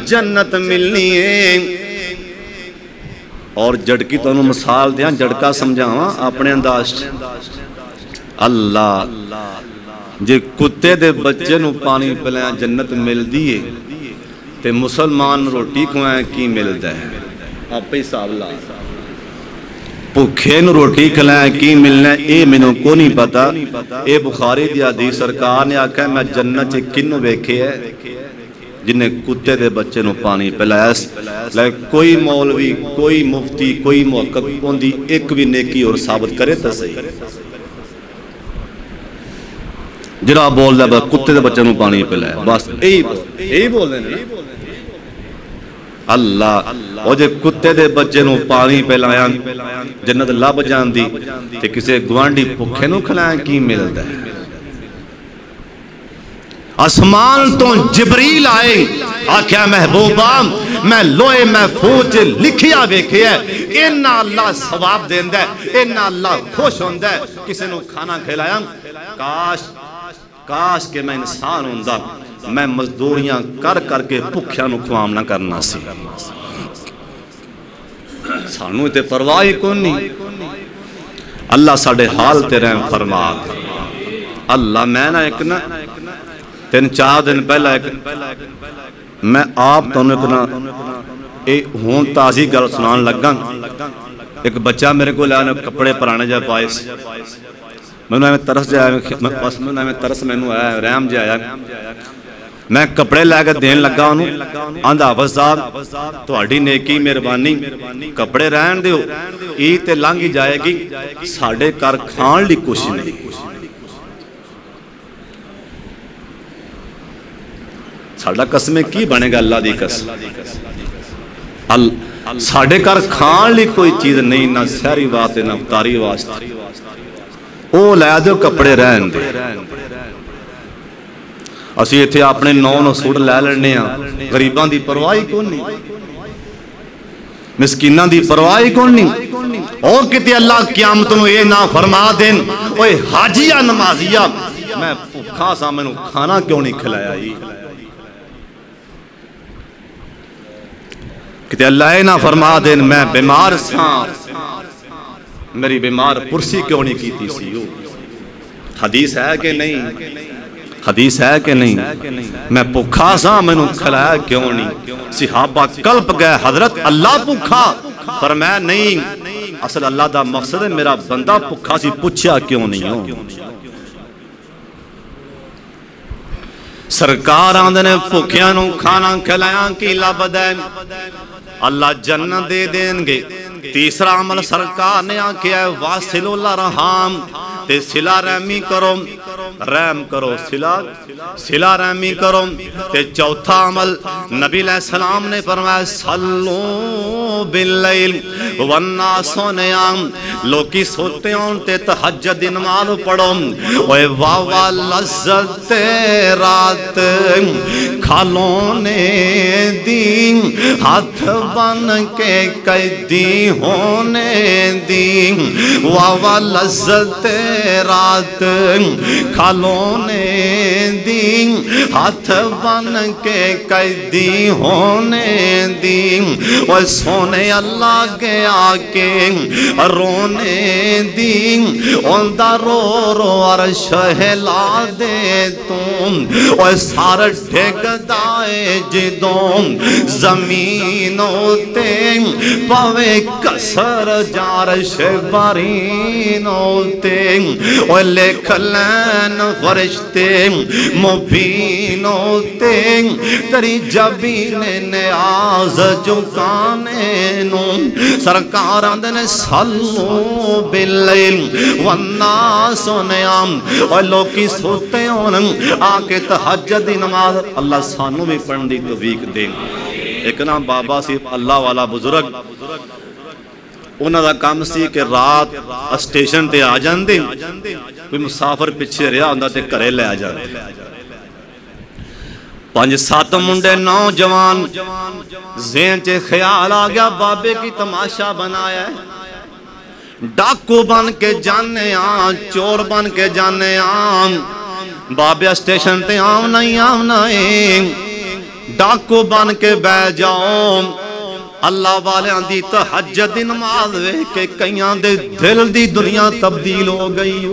Speaker 2: جنت ملنی ہے اور جڑکی تو انہوں مثال دیا جڑکا سمجھاواں اپنے انداز اللہ جے کتے دے بچے نو پانی پلایا جنت مل دیئے تے مسلمان روٹی کھوائیں کی ملتا ہے آپ پہ حساب لا پکھے نو روٹی کھلائیں کی ملنا اے منوں کو نہیں پتا اے بخاری دی حدیث سرکار نے آکھا ہے میں جنت چے کنو بیکھے ہے جنہیں کتے دے بچے نو پانی پلایا لیکن کوئی مولوی کوئی مفتی کوئی محقق ہوندی ایک بھی نیکی اور ثابت کرے تا صحیح جرا بول دے کتے دے بچے نو پانی پلایا بس یہی بول دے نا اللہ وہ جے کتے دے بچے نو پانی پلایا جنت لب جان دی تے کسے گوانڈی پکھے نو کھلائیں کی ملتا ہے آسمان تو جبریل آئے آکھیا محبوبہ میں لوئے محفوظ لکھیا بیکھے ہے انہا اللہ ثواب دیندہ ہے انہا اللہ خوش ہوندہ ہے کسے نو کھانا کھلایا کاش کہ میں انسان ہوندہ میں مزدوریاں کر کر کے پکھیاں نو کھوام نہ کرنا سی سانو تے پرواہی کون نہیں اللہ ساڑھے حال تے رحم فرما اللہ میں نہ ایک نا 3-4 دن پہلا ایک میں آپ تو ایک نا ہون تازی گل سنان لگا ایک بچہ میرے کو لیا کپڑے پرانے جائے باعث میں نے ترس جایا ترس میں نے آیا رحم جایا میں کپڑے لے کے دین لگا انہوں آندھا حافظ صاحب تو اڈی نیکی مہربانی کپڑے رہن دیو عید تے لانگی جائے گی ساڑھے کار کھان لی کچھ نہیں ساڑھا قسمیں کی بنے گا اللہ دی قسم ساڑھے کار کھان لی کوئی چیز نہیں نہ سہری واسطے نہ افطاری واسطے او لے دو کپڑے رہن دے اسی ایتھے اپنے نو سوٹ لے لینے ہیں غریبان دی پرواہی کون نہیں مسکینان دی پرواہی کون نہیں اور کتے اللہ قیامت نو یہ نہ فرما دیں اوے حاجیہ نمازیہ میں بھوکا سا میں نو کھانا کیوں نہیں کھلایا کتے اللہ یہ نہ فرما دیں میں بیمار سا میری بیمار پرسی کیوں نہیں کیتی سی حدیث ہے کہ نہیں حدیث ہے کہ نہیں میں پکھا سا میں نو کھلایا کیوں نہیں صحابہ کلپ گئے حضرت اللہ پکھا فرمایا نہیں اصل اللہ دا مقصد ہے میرا بندہ پکھا سی پوچھیا کیوں نہیں ہو سرکار آندے نے پکھیاں نو کھانا کھلایا کی لابد ہے اللہ جنت دے دیں گے تیسرا عمل سرکار نے آکھیا ہے واصل اللہ رحام تے صلہ رحمی کرو رحم کرو صلہ رحمی کرو تے چوتھا عمل نبی علیہ السلام نے فرمایا صلو باللیل والناس نیام لوکی سوتے ہوں تے تہجد نماز پڑھو اوے واوا لذت رات کھالوں نے دی ہاتھ بن کے قیدی ہونے دی واوا لذت رات کھالوں نے دی ہاتھ بن کے قیدی ہونے دی وہ سونے اللہ کے آکے رونے دی اندہ رو رو عرش ہلا دے تم وہ سار ٹھیک دائے جدوں زمینوں تے پاوے کسر جارش بارینوں تے وہ لکھ لین فرشتے مبینوں تے تری جبین نیاز جکانے نوں سرکار آندھنے صلو باللیل والناس نیام اور لوکی سوتے ہوں آکے تہجد نماز اللہ سانوں بھی پڑھن دی توفیق دیں ایک نام بابا سی اللہ والا بزرگ انہاں دا کام سی کہ رات اسٹیشن تے آ جاندے کوئی مسافر پچھے رہا ہوندا تے گھرے لے آ جاندے 5-7 منڈے نوجوان ذہن چے خیال آ گیا بابے کی تماشا بنایا ہے ڈاکو بن کے جانے آن چور بن کے جانے آن بابے اسٹیشن تے آمنا ہی آمنا ہے ڈاکو بن کے بے جاؤں اللہ والے دی تہجد نماز وے کہ کئیاں دے دل دی دنیا تبدیل ہو گئی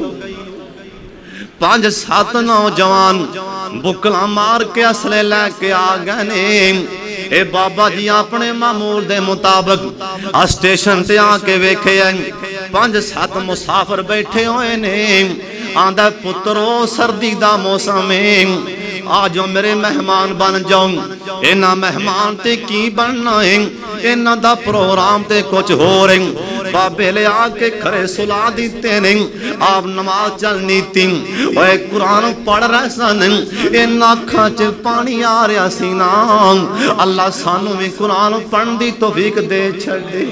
Speaker 2: 5-7 نوجوان بکلا مار کے اسلحے لے کے آ گئے اے بابا جی اپنے معمول دے مطابق اسٹیشن تے آ کے ویکھے 5-7 مسافر بیٹھے ہوئے نے آندہ پترو سردی دا موسم ہے آجو میرے مہمان بن جاؤں اینا مہمان تے کی بننا ہے اینا دا پروگرام تے کچھ ہو رہے بابے لے آکے کھرے سلا دیتے نہیں آپ نماز چلنی تھی اوہ قرآن پڑھ رہے سن اینا کھانچ پانی آ رہا سینا اللہ سانو میں قرآن پڑھ دی توفیق دے چھڑ دے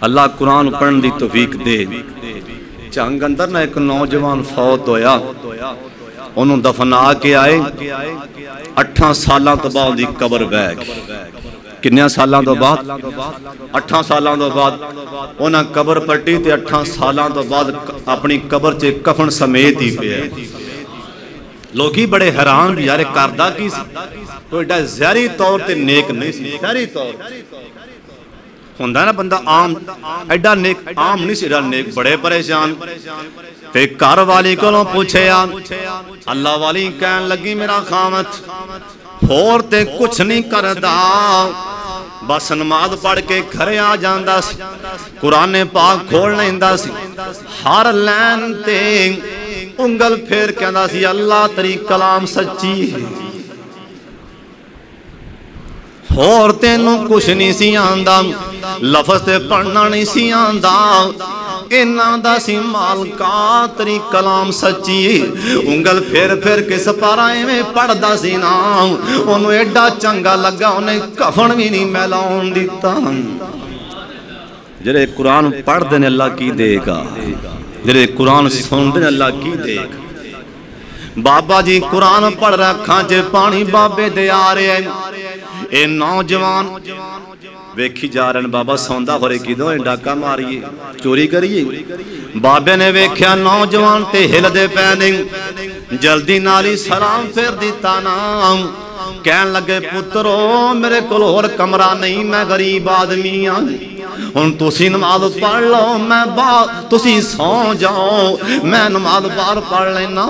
Speaker 2: اللہ قرآن پڑھ دی توفیق دے چانگ اندر نہ ایک نوجوان فوت ہویا انہوں دفنا کے آئے 8 سالاں تو بعد دی قبر بیگ کنیا سالاں تو بعد 8 سالاں تو بعد انہاں قبر پٹی تے 8 سالاں تو بعد اپنی قبر چے کفن سمیت ہی پہ ہے لوگی بڑے حیران بھی یارے کاردہ کی سی کوئی ایڈا زہری طور تے نیک نہیں سی زہری طور ہوندہ نا بندہ عام ایڈا نیک عام نہیں سی ایڈا نیک بڑے پریشان تے کار والی کو لوں پوچھے اللہ والی کہن لگی میرا خامت اور تے کچھ نہیں کردہ بس نماز پڑھ کے گھرے آ جاندہ سی قرآن پاک کھول لیندہ سی ہر لین تے انگل پھیر کہندہ سی اللہ تری کلام سچی ہے اور تینوں کچھ نہیں سی آندہ لفظ تے پڑھنا نہیں سی آندہ انہاں دا سی مالکا تری کلام سچی انگل پھر پھر کے سپارائیں میں پڑھ دا سی نا انہوں ایڈا چنگا لگا انہیں کفن بھی نہیں میلاؤں دیتا جڑے قرآن پڑھ دیں اللہ کی دے گا، جڑے قرآن سن دیں اللہ کی دے گا۔ بابا جی قرآن پڑھ رکھاں جے پانی بابے دے آ رہے ہیں، اے نوجوان ویکھی جا رہے ہیں بابا سوندا ہو رہے کی دو ڈاکہ ماریے چوری کریے۔ بابے نے ویکھیا نوجوان تے ہل دے پینے، جلدی نالی سلام پھر دیتا نام، کہن لگے پترو میرے کول اور کمرہ نہیں، میں غریب آدمی ہوں، ہن تسی نماز پڑھ لو، میں تسی سو جاؤ، میں نماز بار پڑھ لینا۔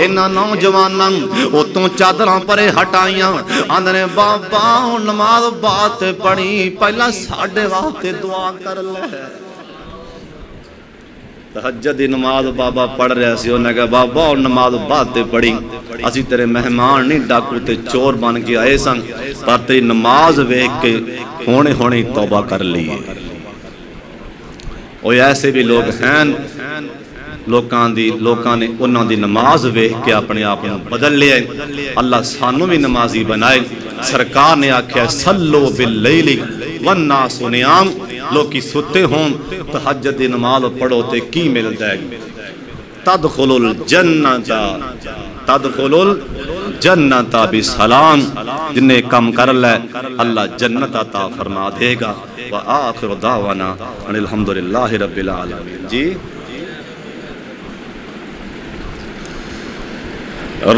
Speaker 2: اینا نوجواناں اتوں چادراں پرے ہٹائیاں، آندھنے بابا نماز بات پڑھی، پہلا ساڑھے واسطے دعا کر لے۔ تہجد دی نماز بابا پڑھ رہے سی، انہیں کہا بابا اور نماز باتیں پڑھی، اسی تیرے مہمان نہیں ڈاکو تے چور بن کے آئے سن، پر تیری نماز ویکھ کے ہونے توبہ کر لیے۔ اور ایسے بھی لوگ ہیں لوکاں نے انہاں دی نماز ویکھ کے اپنے آپ کو بدل لیا۔ اللہ سانوں بھی نمازی بنائے۔ سرکار نے آکھیا صلو باللیل والناس نیام، لوکی ستے ہوں تہجد دی نماز پڑھو تے کی ملتا ہے؟ تدخل الجنت بسلام، جنہیں کم کر لے اللہ جنت عطا فرما دے گا۔ وآخر دعوانا ان الحمدللہ رب العالمین۔ جی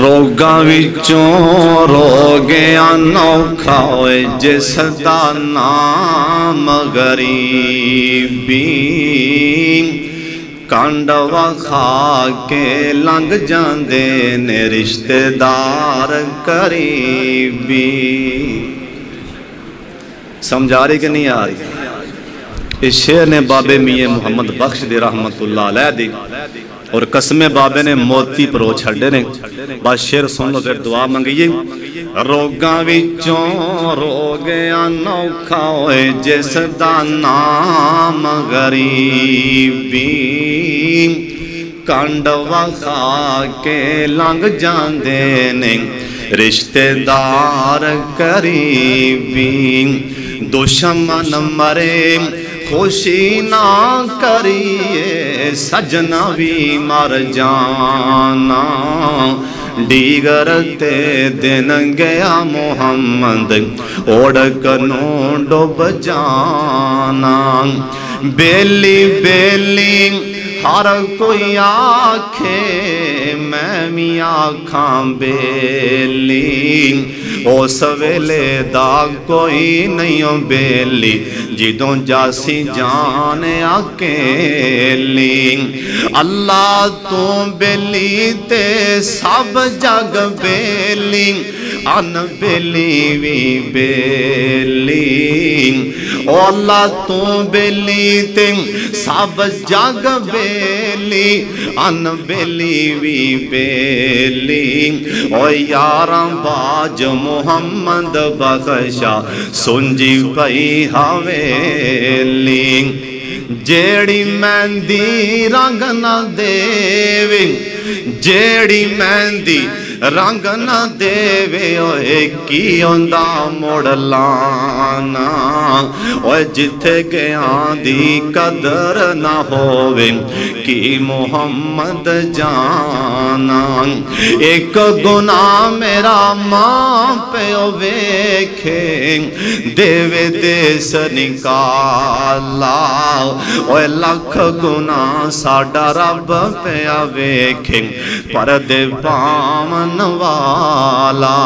Speaker 2: روگاں وچوں روگیاں نوکھا ہوئے جس دا نام غریبی، کانڈوا کھا کے لنگ جاندے نے رشتہ دار قریبی۔ سمجھا رہی کہ نہیں آ رہی؟ اس شعر نے بابے میاں محمد بخش دے رحمت اللہ علیہ دی، اور قسمیں بابے نے موتی پرو چھڑے نے۔ بات شعر سن لو پھر دعا منگیے۔ روگاں وچوں روگیاں نوکھا ہوئے جس دا نام غریبی، کانڈوا کھا کے لنگ جاندے نے رشتہ دار قریبی، دشمن مرے خوشی نہ کریے سجنا بھی مر جانا، دیگر تے دن گیا محمد اوڑکنوں ڈوب جانا، بیلی بیلی ہر کوئی آکھے میں بھی آکھاں بیلی، او سویلے دا کوئی نہیں بیلی جدوں جاسی جان اکیلی، اللہ تو بیلی تے سب جگ بیلی، ان بیلی وی بیلی، او اللہ تو بیلی تے سب جگ بیلی، ان بیلی وی بیلی، او یاراں باج محمد بخشا سنجی پئی حویلی، جیڑی مہندی رنگ نہ دے، جیڑی مہندی رنگ نہ دے، اوے کی ہوندا مڑ لانا، اوے جتھے گیاں دی قدر نہ ہووے کی محمد جانا، ایک گناہ میرا ماں پہ ویکھے دیوے دیس نکالا، اوے لکھ گناہ ساڈا رب پہ ویکھے پردے پامن والا،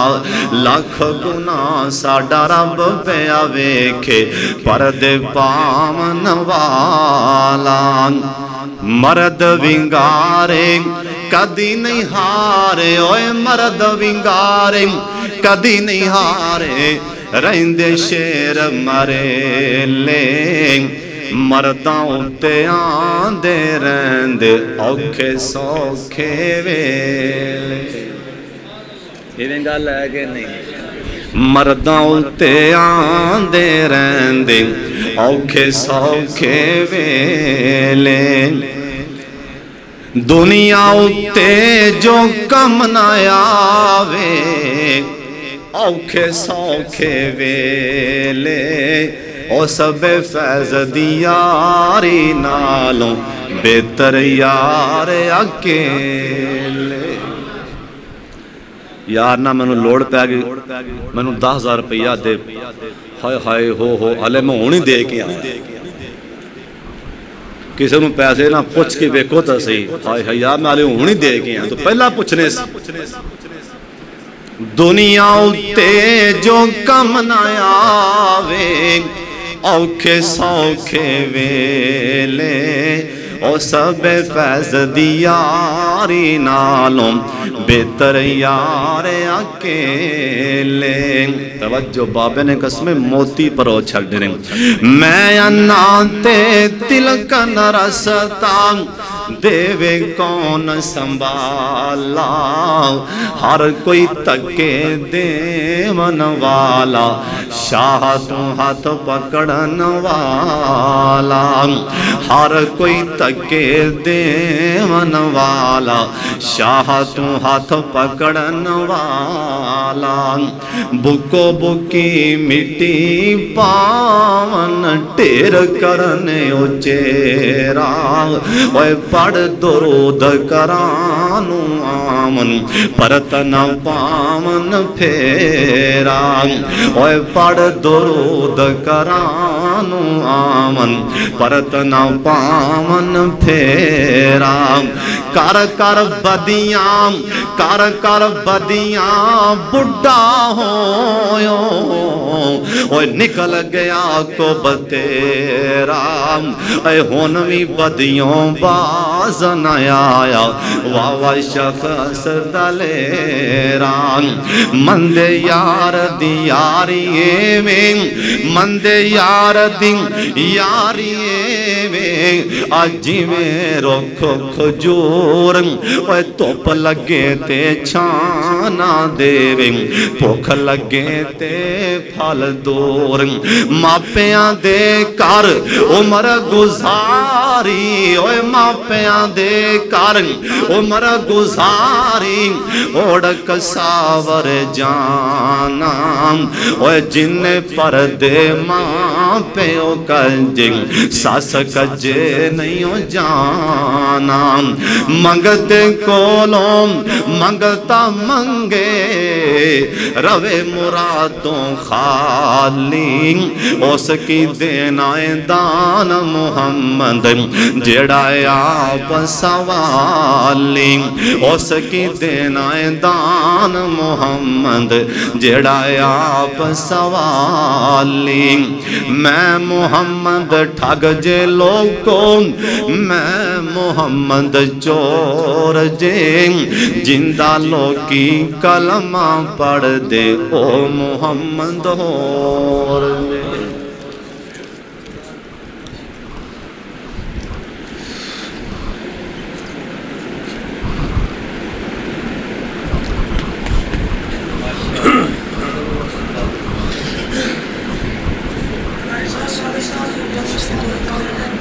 Speaker 2: لکھ گناہ ساڈا رب پہ ویکھے پردے پامن والا، مرد ونگارے کدی نہیں ہارے، اوے مرد ونگارے کدی نہیں ہارے، رہندے شیر مرے لے، مرداں اُتے آندے رہندے اوکھے سوکھے ویلے۔ یہ گل ہے کہ نہیں؟ مرداں اُتے آندے رہندے اوکھے سوکھے ویلے، دنیا اُتے جو کم نہ آوے اوکھے سوکھے ویلے، او سب فیض دی یاری نالوں بہتر یار اکیلے یار نہ میں لوڑ پہ گئی میں 10,000 روپیہ دے ہائے ہائے ہو ہلے میں ہونی دے کے آیا کسی نے پیسے نہ پوچھ کے بیکو تا صحیح ہائے ہائے یار میں ہلے ہونی دے کے آیا تو پہلا پوچھنے سے دنیا اتے جو کم نہ آوے اوکھے سوکھے ویلے او سب فیض دی یاری نالوں بہتر یار اکیلے توجہ بابے نے قسمیں موتی پر او چھک دینے میں انانتے تلکن رستا دیوے کون سنبھالا ہر کوئی تکے دیون والا شاہ تو ہاتھ پکڑن والا ہر کوئی تکے دیون والا شاہ تو ہاتھ پکڑن والا بکو بکی مٹی پاون ٹیر کرنے اچیرا اوے پڑھ درود کرانو آمن پرتن پامن پھیرا اوے پڑھ درود کرانو آمن پرتن پامن پھیرا کر کر بدیاں کر بدیاں بڑھا ہویو اوے نکل گیا کو بتیرا اے ہونوی بدیوں باز نہ آیا واہ شخص دلیران مند یار دی یاری میں مند یار دی یاری میں آجی میں رکھو کھجور اوے توپ لگے تے چھانا دے پوکھ لگے تے پھل دور ماپیاں دے کر عمر گزاری اوے ماپیاں دے کر عمر گزاری اوڑک ساور جانا اوے جن پر دے ماپیوں کجن ساس کجے نہیں جانا منگتے کولوں منگتا منگے روے مرادوں خالی اس کی دینائیں دان محمد جڑا آپ سوالی اس کی دینائیں دان محمد جڑا آپ سوالی میں محمد ٹھگ جے لوگوں میں محمد چور جے جندہ لوکی کلمہ پڑھ دے او محمد اور دے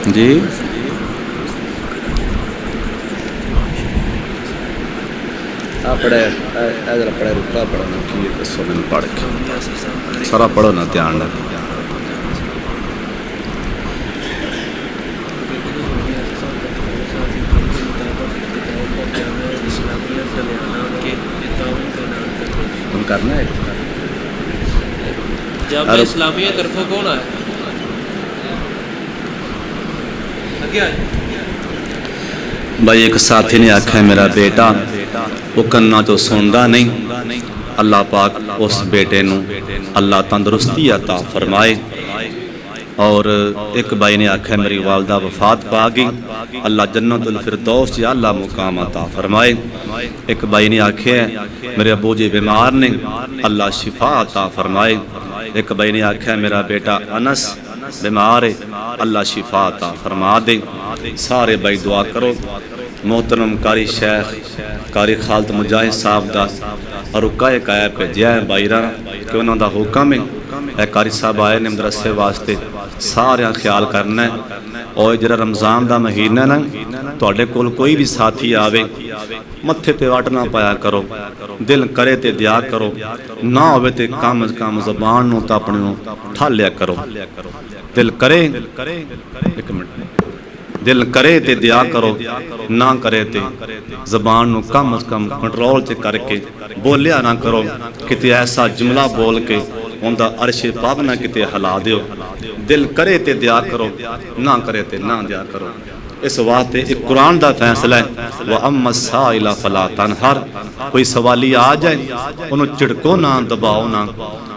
Speaker 2: جی پڑھے ایدر پڑھے رکھا پڑھنا کی قصوں میں پڑھ کے سارا پڑھو نا دھیان نہ ہم کرنا ہے
Speaker 1: جامعہ اسلامیہ طرفوں کون آئے
Speaker 2: بھائی ایک ساتھی نے آکھا ہے میرا بیٹا وہ کننا تو سوندہ نہیں اللہ پاک اس بیٹے نو اللہ تندرستی عطا فرمائے اور ایک بھائی نے آکھا ہے میری والدہ وفات پا گئی اللہ جنت الفردوس یا اللہ مقام عطا فرمائے ایک بھائی نے آکھا ہے میرے ابو جی بیمار نے اللہ شفا عطا فرمائے ایک بھائی نے آکھا ہے میرا بیٹا انس بیمار ہے اللہ شفا عطا فرما دے سارے بھائی دعا کرو محترم قاری شیخ قاری خالد مجاہد صاحب دا اور رکائے کائے پہ جائے بائیرہ کہ انہوں دا حکم ہے اے قاری صاحب آئے نے مدرسے واسطے سارے خیال کرنا ہے اور جرہ رمضان دا مہینہ نا تو اڈے کول کوئی بھی ساتھی آوے متھے تے واٹنا پایا کرو دل کرے تے دیا کرو نہ ہوئے تے کام از کام زبان نو تا اپنے نو ٹھال لیا کرو دل کرے ایک منٹ دل کرے تے دیا کرو نہ کرے تے زبان نو کم از کم کنٹرول تے کر کے بولیا نہ کرو کتے ایسا جملہ بول کے اندہ عرش پاک نہ کتے ہلا دیو دل کرے تے دیا کرو نہ کرے تے نہ دیا کرو اس واسطے ایک قرآن دا فیصلہ ہے وَأَمَّا السَّائِلَ فَلَا تَنْهَرْ کوئی سوالی آ جائے انہوں چڑکو نہ دباؤ نہ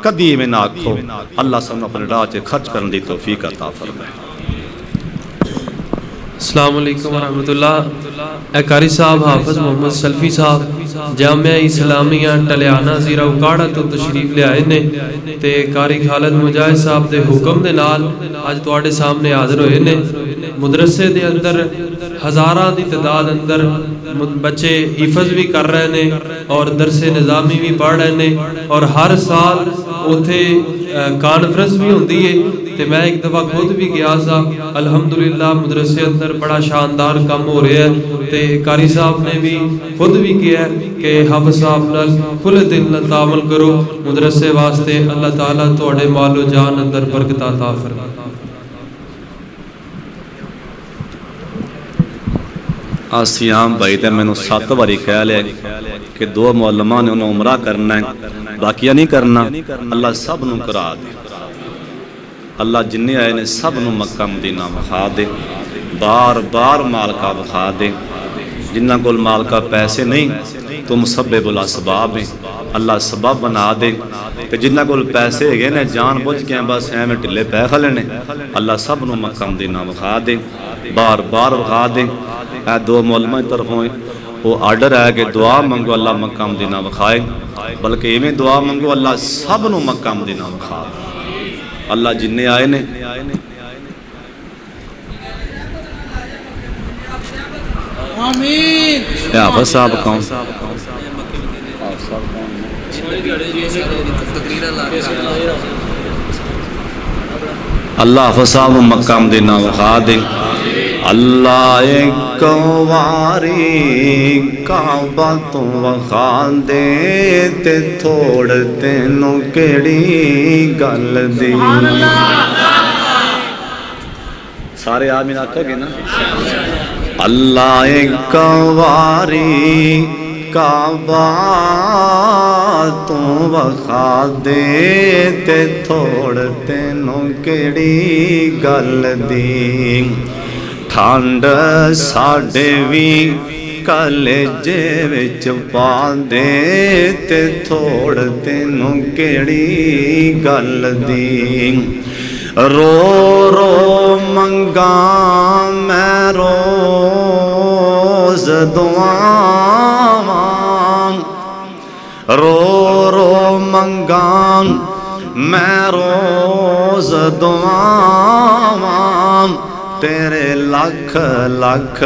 Speaker 2: کدی میں نہ آکھو اللہ سب اپنے راہ سے خرچ کرنے دی توفیق عطا فرمائے
Speaker 1: السلام علیکم ورحمۃ اللہ۔ قاری صاحب حافظ محمد سلفی صاحب جامعہ اسلامیہ ٹلیانہ زیرہ اکاڑا تو تشریف لے آئے نے تے قاری خالد مجاہد صاحب دے حکم دے نال آج تواڈے سامنے حاضر ہوئے نے۔ مدرسے دے اندر ہزاراں دی تعداد اندر بچے حفظ بھی کر رہے نے اور درس نظامی بھی پڑھ رہے نے اور ہر سال اوتھے کانفرنس بھی ہوندی ہے تے میں ایک دفعہ خود بھی گیا سا الحمدللہ مدرسے اندر بڑا شاندار کام ہو رہا ہے تے قاری صاحب نے بھی خود بھی کیا ہے کہ حافظ صاحب نال کھلے دل نال تعامل کرو مدرسے واسطے اللہ تعالیٰ تواڈے مال و جان اندر برکت عطا فرمائے۔
Speaker 2: آسیام بھائی تے میں نے 7 باری کہہ لیا کہ 2 معلمہ نے انہوں عمرہ کرنا ہے باقیہ نہیں کرنا اللہ سب نو کرا دے اللہ جنہیں آئے نے سب نو مکہ مدینہ بخا دے بار بار مالکہ بخا دے جنہ کول مالکہ پیسے نہیں تو مسبب الاسباب ہیں اللہ سبب بنا دے کہ جنہ کول پیسے گئے نے جان بوجھ کے ہیں بس ہیں میں ٹلے پہ کھلے نے اللہ سب نو مکہ مدینہ بخا دے بار بار بخا دے اے 2 معلمہ طرف ہوئے وہ آرڈر ہے کہ دعا منگو اللہ مکہ مدینہ بخائے بلکہ یہ میں دعا منگو اللہ سب نو مکہ مدینہ بخا اللہ جنہیں آئے نے
Speaker 3: آمین۔
Speaker 2: حافظ صاحب کون اللہ حافظ صاحب مکہ مدینہ بخا دے اللہ ایک واری کعبہ تو وخا دے تے تھوڑ تینوں کیڑی گل دی سارے آمین آکھو گے نا اللہ ایک واری کعبہ تو وخا دے تے تھوڑ تینوں کیڑی گل دی ٹھانڈ ساڑے وی کالجے وچ پا دے تے تھوڑ تینوں کیڑی گل دی رو رو منگا میں روز دعاواں رو رو منگا میں روز دعاواں تیرے لکھ لکھ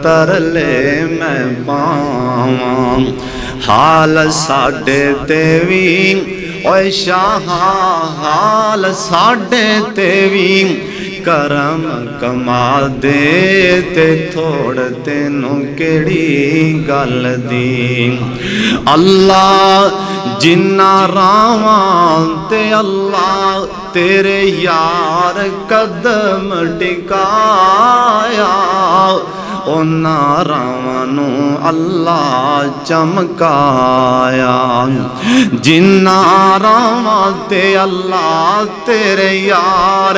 Speaker 2: ترلے میں پاواں حال ساڑے تیوی اوے شاہ حال ساڑے تیوی کرم کما دے تے تھوڑ تینوں کیڑی گل دی اللہ جنہ راواں تے اللہ تیرے یار قدم ٹکایا اونا راوانو اللہ چمکایا جنہ راوان تے اللہ تیرے یار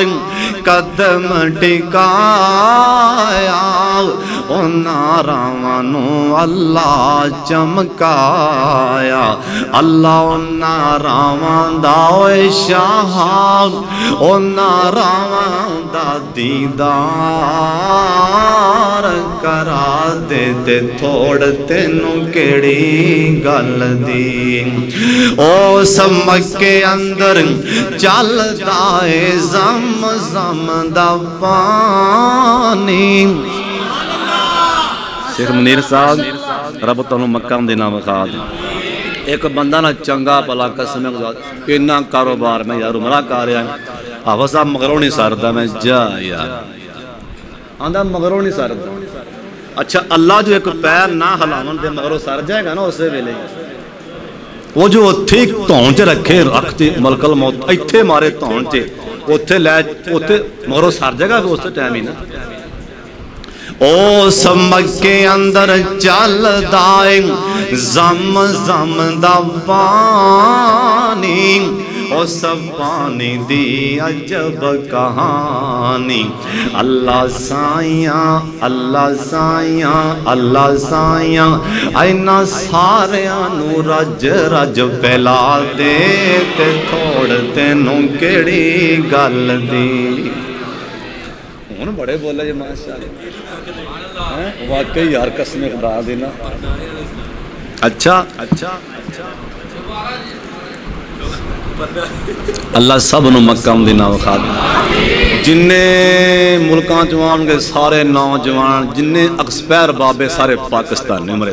Speaker 2: قدم ٹکایا اونا راوانو اللہ چمکایا اللہ اونا راوان داوے شاہ اونا راوان دا دیدار کرا دے تے تھوڑ تینوں کیڑی گل دی او سمک کے اندر چل دائے زم زم دا پانی شیخ منیر صاحب رب تنوں مکہ مدینہ بخا دے ایک بندہ نہ چنگا بلا قسم انہا کاروبار میں یار عمرہ کر رہا ہے حافظ صاحب مغروں نہیں ساردا میں جا یار آندھا مغروں نہیں ساردا اچھا اللہ جو ایک پیر نہ ہلاون دے مغروں سار جائے گا نا اسے ویلے وہ جو ٹھیک تون چ رکھے رکھتے ملک الموت ایتھے مارے تون چ اتنے لے اتنے مورو سر جگہ اس ٹائم ہی نا او سمجھ کے اندر چل دائیں زم زم دا پانی او سب پانی دی عجب کہانی اللہ سائیاں اللہ سائیاں اللہ سائیاں اینا ساریاں نو رج رج پہلا دے تے تھوڑ تینوں کیڑی گل دی ہوں بڑے بولے جی ماشاءاللہ واقعی یار قسم خدا دینا اچھا اللہ سب نو مکہ مدینہ وکھا دے جننے ملکاں جوان کے سارے نوجوان جننے ایکسپائر بابے سارے پاکستان نے مرے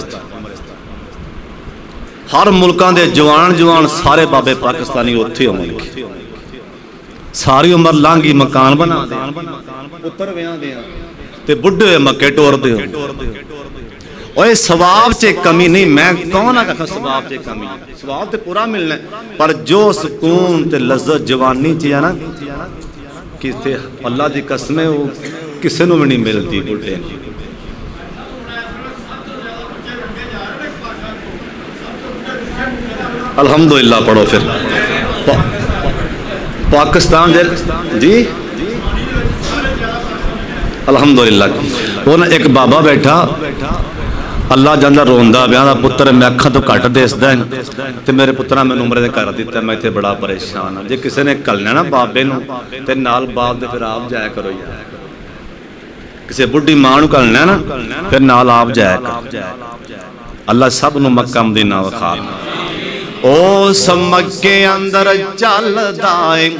Speaker 2: ہر ملکاں دے جوان سارے بابے پاکستانی اتھے ہوں ملک ساری عمر لانگی مکان بنا دے اتر ویاں دیا تے بڑھے مکے ٹور دے اوہ ثواب چے کمی نہیں میں کون آگا ثواب چے کمی ثواب تے پورا ملنا ہے پر جو سکون تے لذت جوانی چاہیے نا کسی اللہ دی قسمیں وہ کسے نو بھی نہیں ملتی بڑھے الحمدللہ پڑھو پھر پاکستان جی الحمدللہ وہ نا ایک بابا بیٹھا اللہ جاندہ روندہ بیانا پتر میں اکھا تو کٹ دے اس دین تے میرے پترہ میں نمبرے دے کر دیتا ہے میں تے بڑا پریشان ہوں جے کسے نے کلنے نا بابے نو تے نال باب دے پھر آپ جائے کرو یا کسے بڑی ماں نو کلنے نا پھر نال آپ جائے کرو اللہ سب نو مکہ مدینہ وکھا او سمجھ کے اندر چل دائیں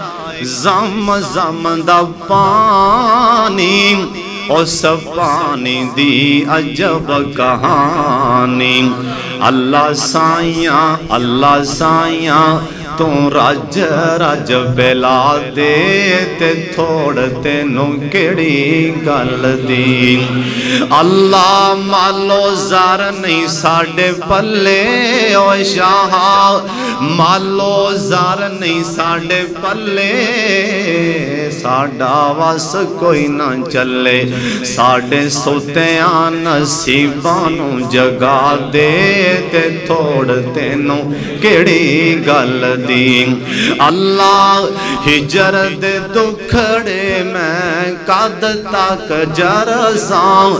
Speaker 2: زم زم دا پانی او سب پانی دی عجب کہانی اللہ سائیاں تو رج رج بلا دے تے تھوڑ تینوں کیڑی گل دی اللہ مالو زار نہیں ساڑے پلے او شاہ مالو زار نہیں ساڑے پلے ساڑا واس کوئی نہ چلے ساڑے سوتیاں نصیبانوں جگا دے تے تھوڑ تینوں کیڑی گل دی اللہ ہجر دے دکھڑے میں کد تک جرساں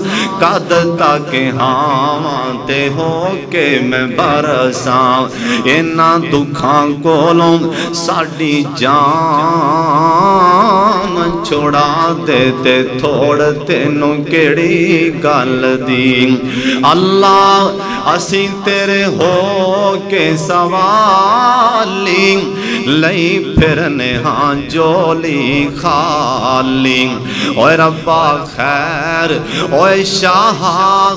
Speaker 2: کد تک ہاں تے ہو کے میں برساں اینا دکھاں کولوں ساڑی جان چھوڑا دیتے تھوڑ تینوں کیڑی گل دی اللہ اسی تیرے ہو کے سوالی لئی پھرنے ہاں جولی خالی اوہ ربا خیر اوہ شاہ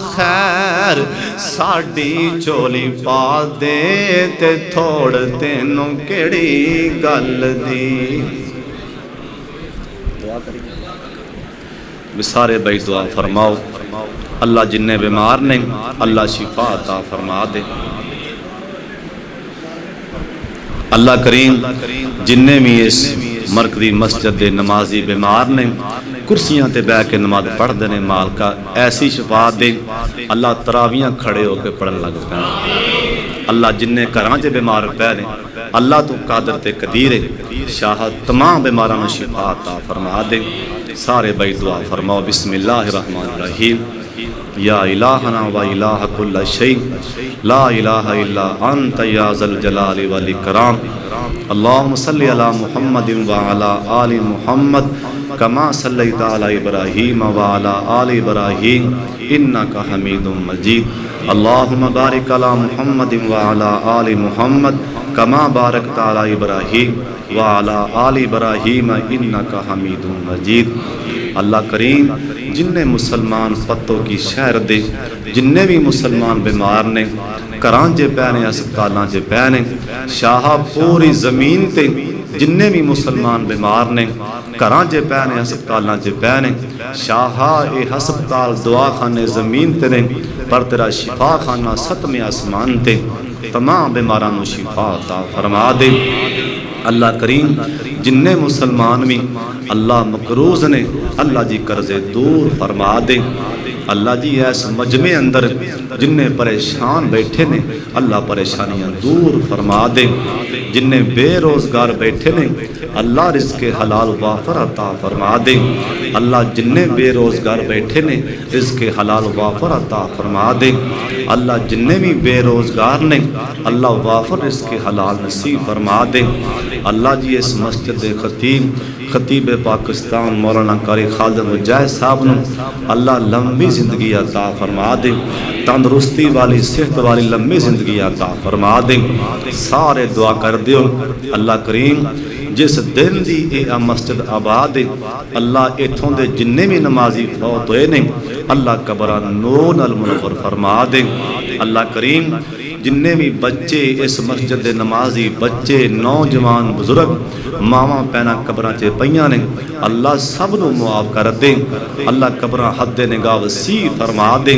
Speaker 2: خیر ساڑی چولی پا دیتے تھوڑ تینوں کیڑی گل دی سارے بھائی دعا فرماؤ اللہ جنہیں بیمار نہیں اللہ شفا عطا فرما دے اللہ کریم جنہیں بھی اس مرکزی مسجد دے نمازی بیمار نے کرسیاں تے بیٹھ کے نماز پڑھ دینے مال کا ایسی شفا دے اللہ تراویاں کھڑے ہو کے پڑھن لگ پہ اللہ جنہیں کراں جے بیمار پہنے اللہ تو قادر تے قدیر شاہ تمام بیماران شفا عطا فرما دے سارے بھائی دعا فرماؤ بسم اللہ الرحمن الرحیم یا الہنا و الہ کل شیء لا الہ الا انت یا ذا الجلال والاکرام اللہم صلی علی محمد و علی آل محمد کما صلیت علی ابراہیم و علی آل ابراہیم انکا حمید مجید اللہم بارک علی محمد و علی آل محمد کما بارکت علی ابراہیم و علی آل ابراہیم انکا حمید مجید اللہ کریم جنہیں مسلمان فتوں کی شہر دے جنہیں بھی مسلمان بیمار نے کرانجے پہنے اسپتالاں جے پہنے شاہ پوری زمین تے جنہیں بھی مسلمان بیمار نے کرانجے پہنے اسپتالاں جے پہنے شاہ اے ہسپتال دعا خانے زمین تے نے پر تیرا شفا خانہ ستم آسمان تے تمام بیمارانوں شفا عطا فرما دے اللہ کریم جننے مسلمان بھی اللہ مقروض نے اللہ جی قرضے دور فرما دے اللہ جی ایس مجمع اندر جننے پریشان بیٹھے نے اللہ پریشانیاں دور فرما دے جننے بے روزگار بیٹھے نے اللہ رزق حلال وافر عطا فرما دے اللہ جننے بے روزگار بیٹھے نے رزق حلال وافر عطا فرما دے اللہ جننے بھی بے روزگار نے اللہ وافر رزق حلال نصیب فرما دے اللہ جی اس مسجد خطیب پاکستان مولانا قاری خالد مجاہد صاحب نے اللہ لمبی زندگی عطا فرما دے تندرستی والی صحت والی لمبی زندگی عطا فرما دے سارے دعا کر دیو اللہ کریم جس دن دی اے مسجد آباد ہے اللہ ایتھوں دے جننے بھی نمازی فوت ہوئے نے اللہ قبران نور نال منور فرما دے اللہ کریم جننے بھی بچے اس مسجد دے نمازی بچے نوجوان بزرگ ماما پینا قبران چے پیاں نے اللہ سب نو معاف کر دے اللہ قبران حد نگاہ وسیع فرما دے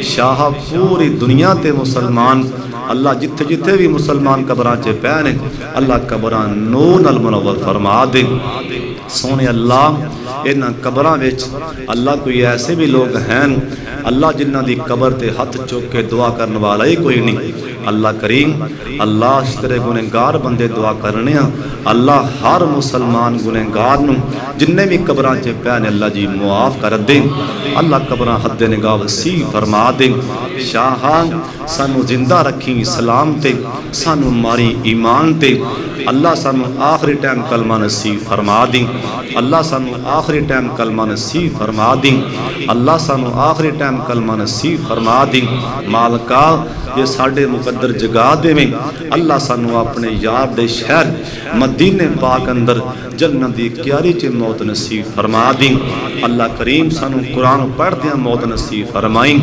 Speaker 2: شاہ پوری دنیا تے مسلمان اللہ جتھے جتھے بھی مسلمان قبران چے پیاں اللہ قبران نور نال منور فرما دے سونے اللہ انہاں قبران وچ اللہ کوئی ایسے بھی لوگ ہیں اللہ جنہ دی قبر تے ہاتھ چوک کے دعا کرنے والا ہی کوئی نہیں اللہ کریم اللہ اشترے گنہگار بندے دعا کرنے ہیں اللہ ہر مسلمان گنہگار نو جننے بھی قبران چے پیانے اللہ جی معاف کر دیں اللہ قبران حد نگاہ وسیع فرما دیں شاہان سانو زندہ رکھیں سلام تے سانو ماری ایمان تے اللہ سانو آخری ٹائم کلمہ نصیب فرما دیں اللہ سانو آخری ٹائم کلمہ نصیب فرما دیں اللہ سانو آخری ٹائم کلمہ نصیب فرما دیں مالکا یہ ساڑھے مقدر جگا دے میں اللہ سانو اپنے یار دے شہر مدینہ پاک اندر جنت دی کیاری چے موت نصیب فرما دیں اللہ کریم سانو قرآن پڑھ دیا موت نصیب فرمائیں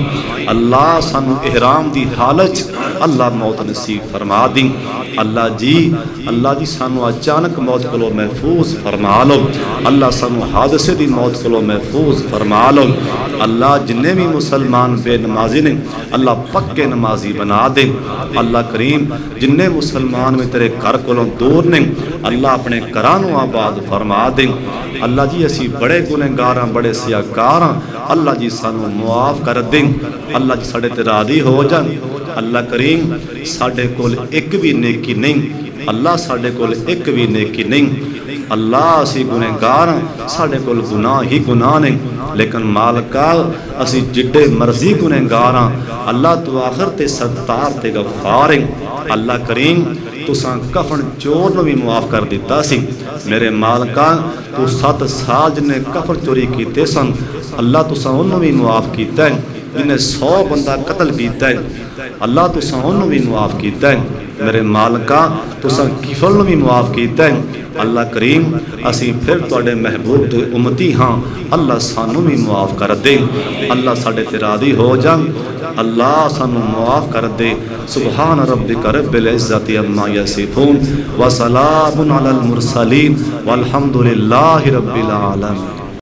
Speaker 2: اللہ سانو احرام دی حالت اللہ موت نصیب فرما دیں اللہ جی سانو اچانک موت کلو محفوظ فرما لو اللہ سانو حادثے دی موت کلو محفوظ فرما لو اللہ جننے بھی مسلمان بے نمازی نے اللہ پکے نمازی بنا دے اللہ کریم جننے مسلمان میں تیرے گھر کلوں دور نے اللہ اپنے کرانو آباد فرما دے اللہ جی اسی بڑے گنہگاراں بڑے سیاکاراں اللہ جی سانو معاف کر دیں اللہ جی ساڑے تے راضی ہو جان اللہ کریم ساڑے کول ایک بھی نیکی نہیں اللہ ساڑے کول ایک بھی نیکی نہیں اللہ اسی گنہگار ساڑے کول گناہ ہی گناہ نہیں لیکن مالکا اسی جڈے مرضی گنہگار اللہ تو آخر تے ستار تے غفار اللہ کریم تو ساں کفن چور نو بھی معاف کر دیتا سی میرے مالکا تو 7 سال جنہیں کفن چوری کیتے سن اللہ تو ساں انہوں بھی معاف کیتا ہے جنہیں 100 بندہ قتل کیتا ہے اللہ تو ساں انہوں بھی معاف کیتا ہے میرے مالکا تو ساں کفل نو بھی معاف کیتا ہے اللہ کریم اسی پھر توڑے محبوب دے امتی ہاں اللہ سانو بھی معاف کر دے اللہ ساڑے تے راضی ہو جان اللہ سانو معاف کر دے سبحان ربک رب العزت عما یصفون وسلام علی المرسلین والحمدللہ رب العالمین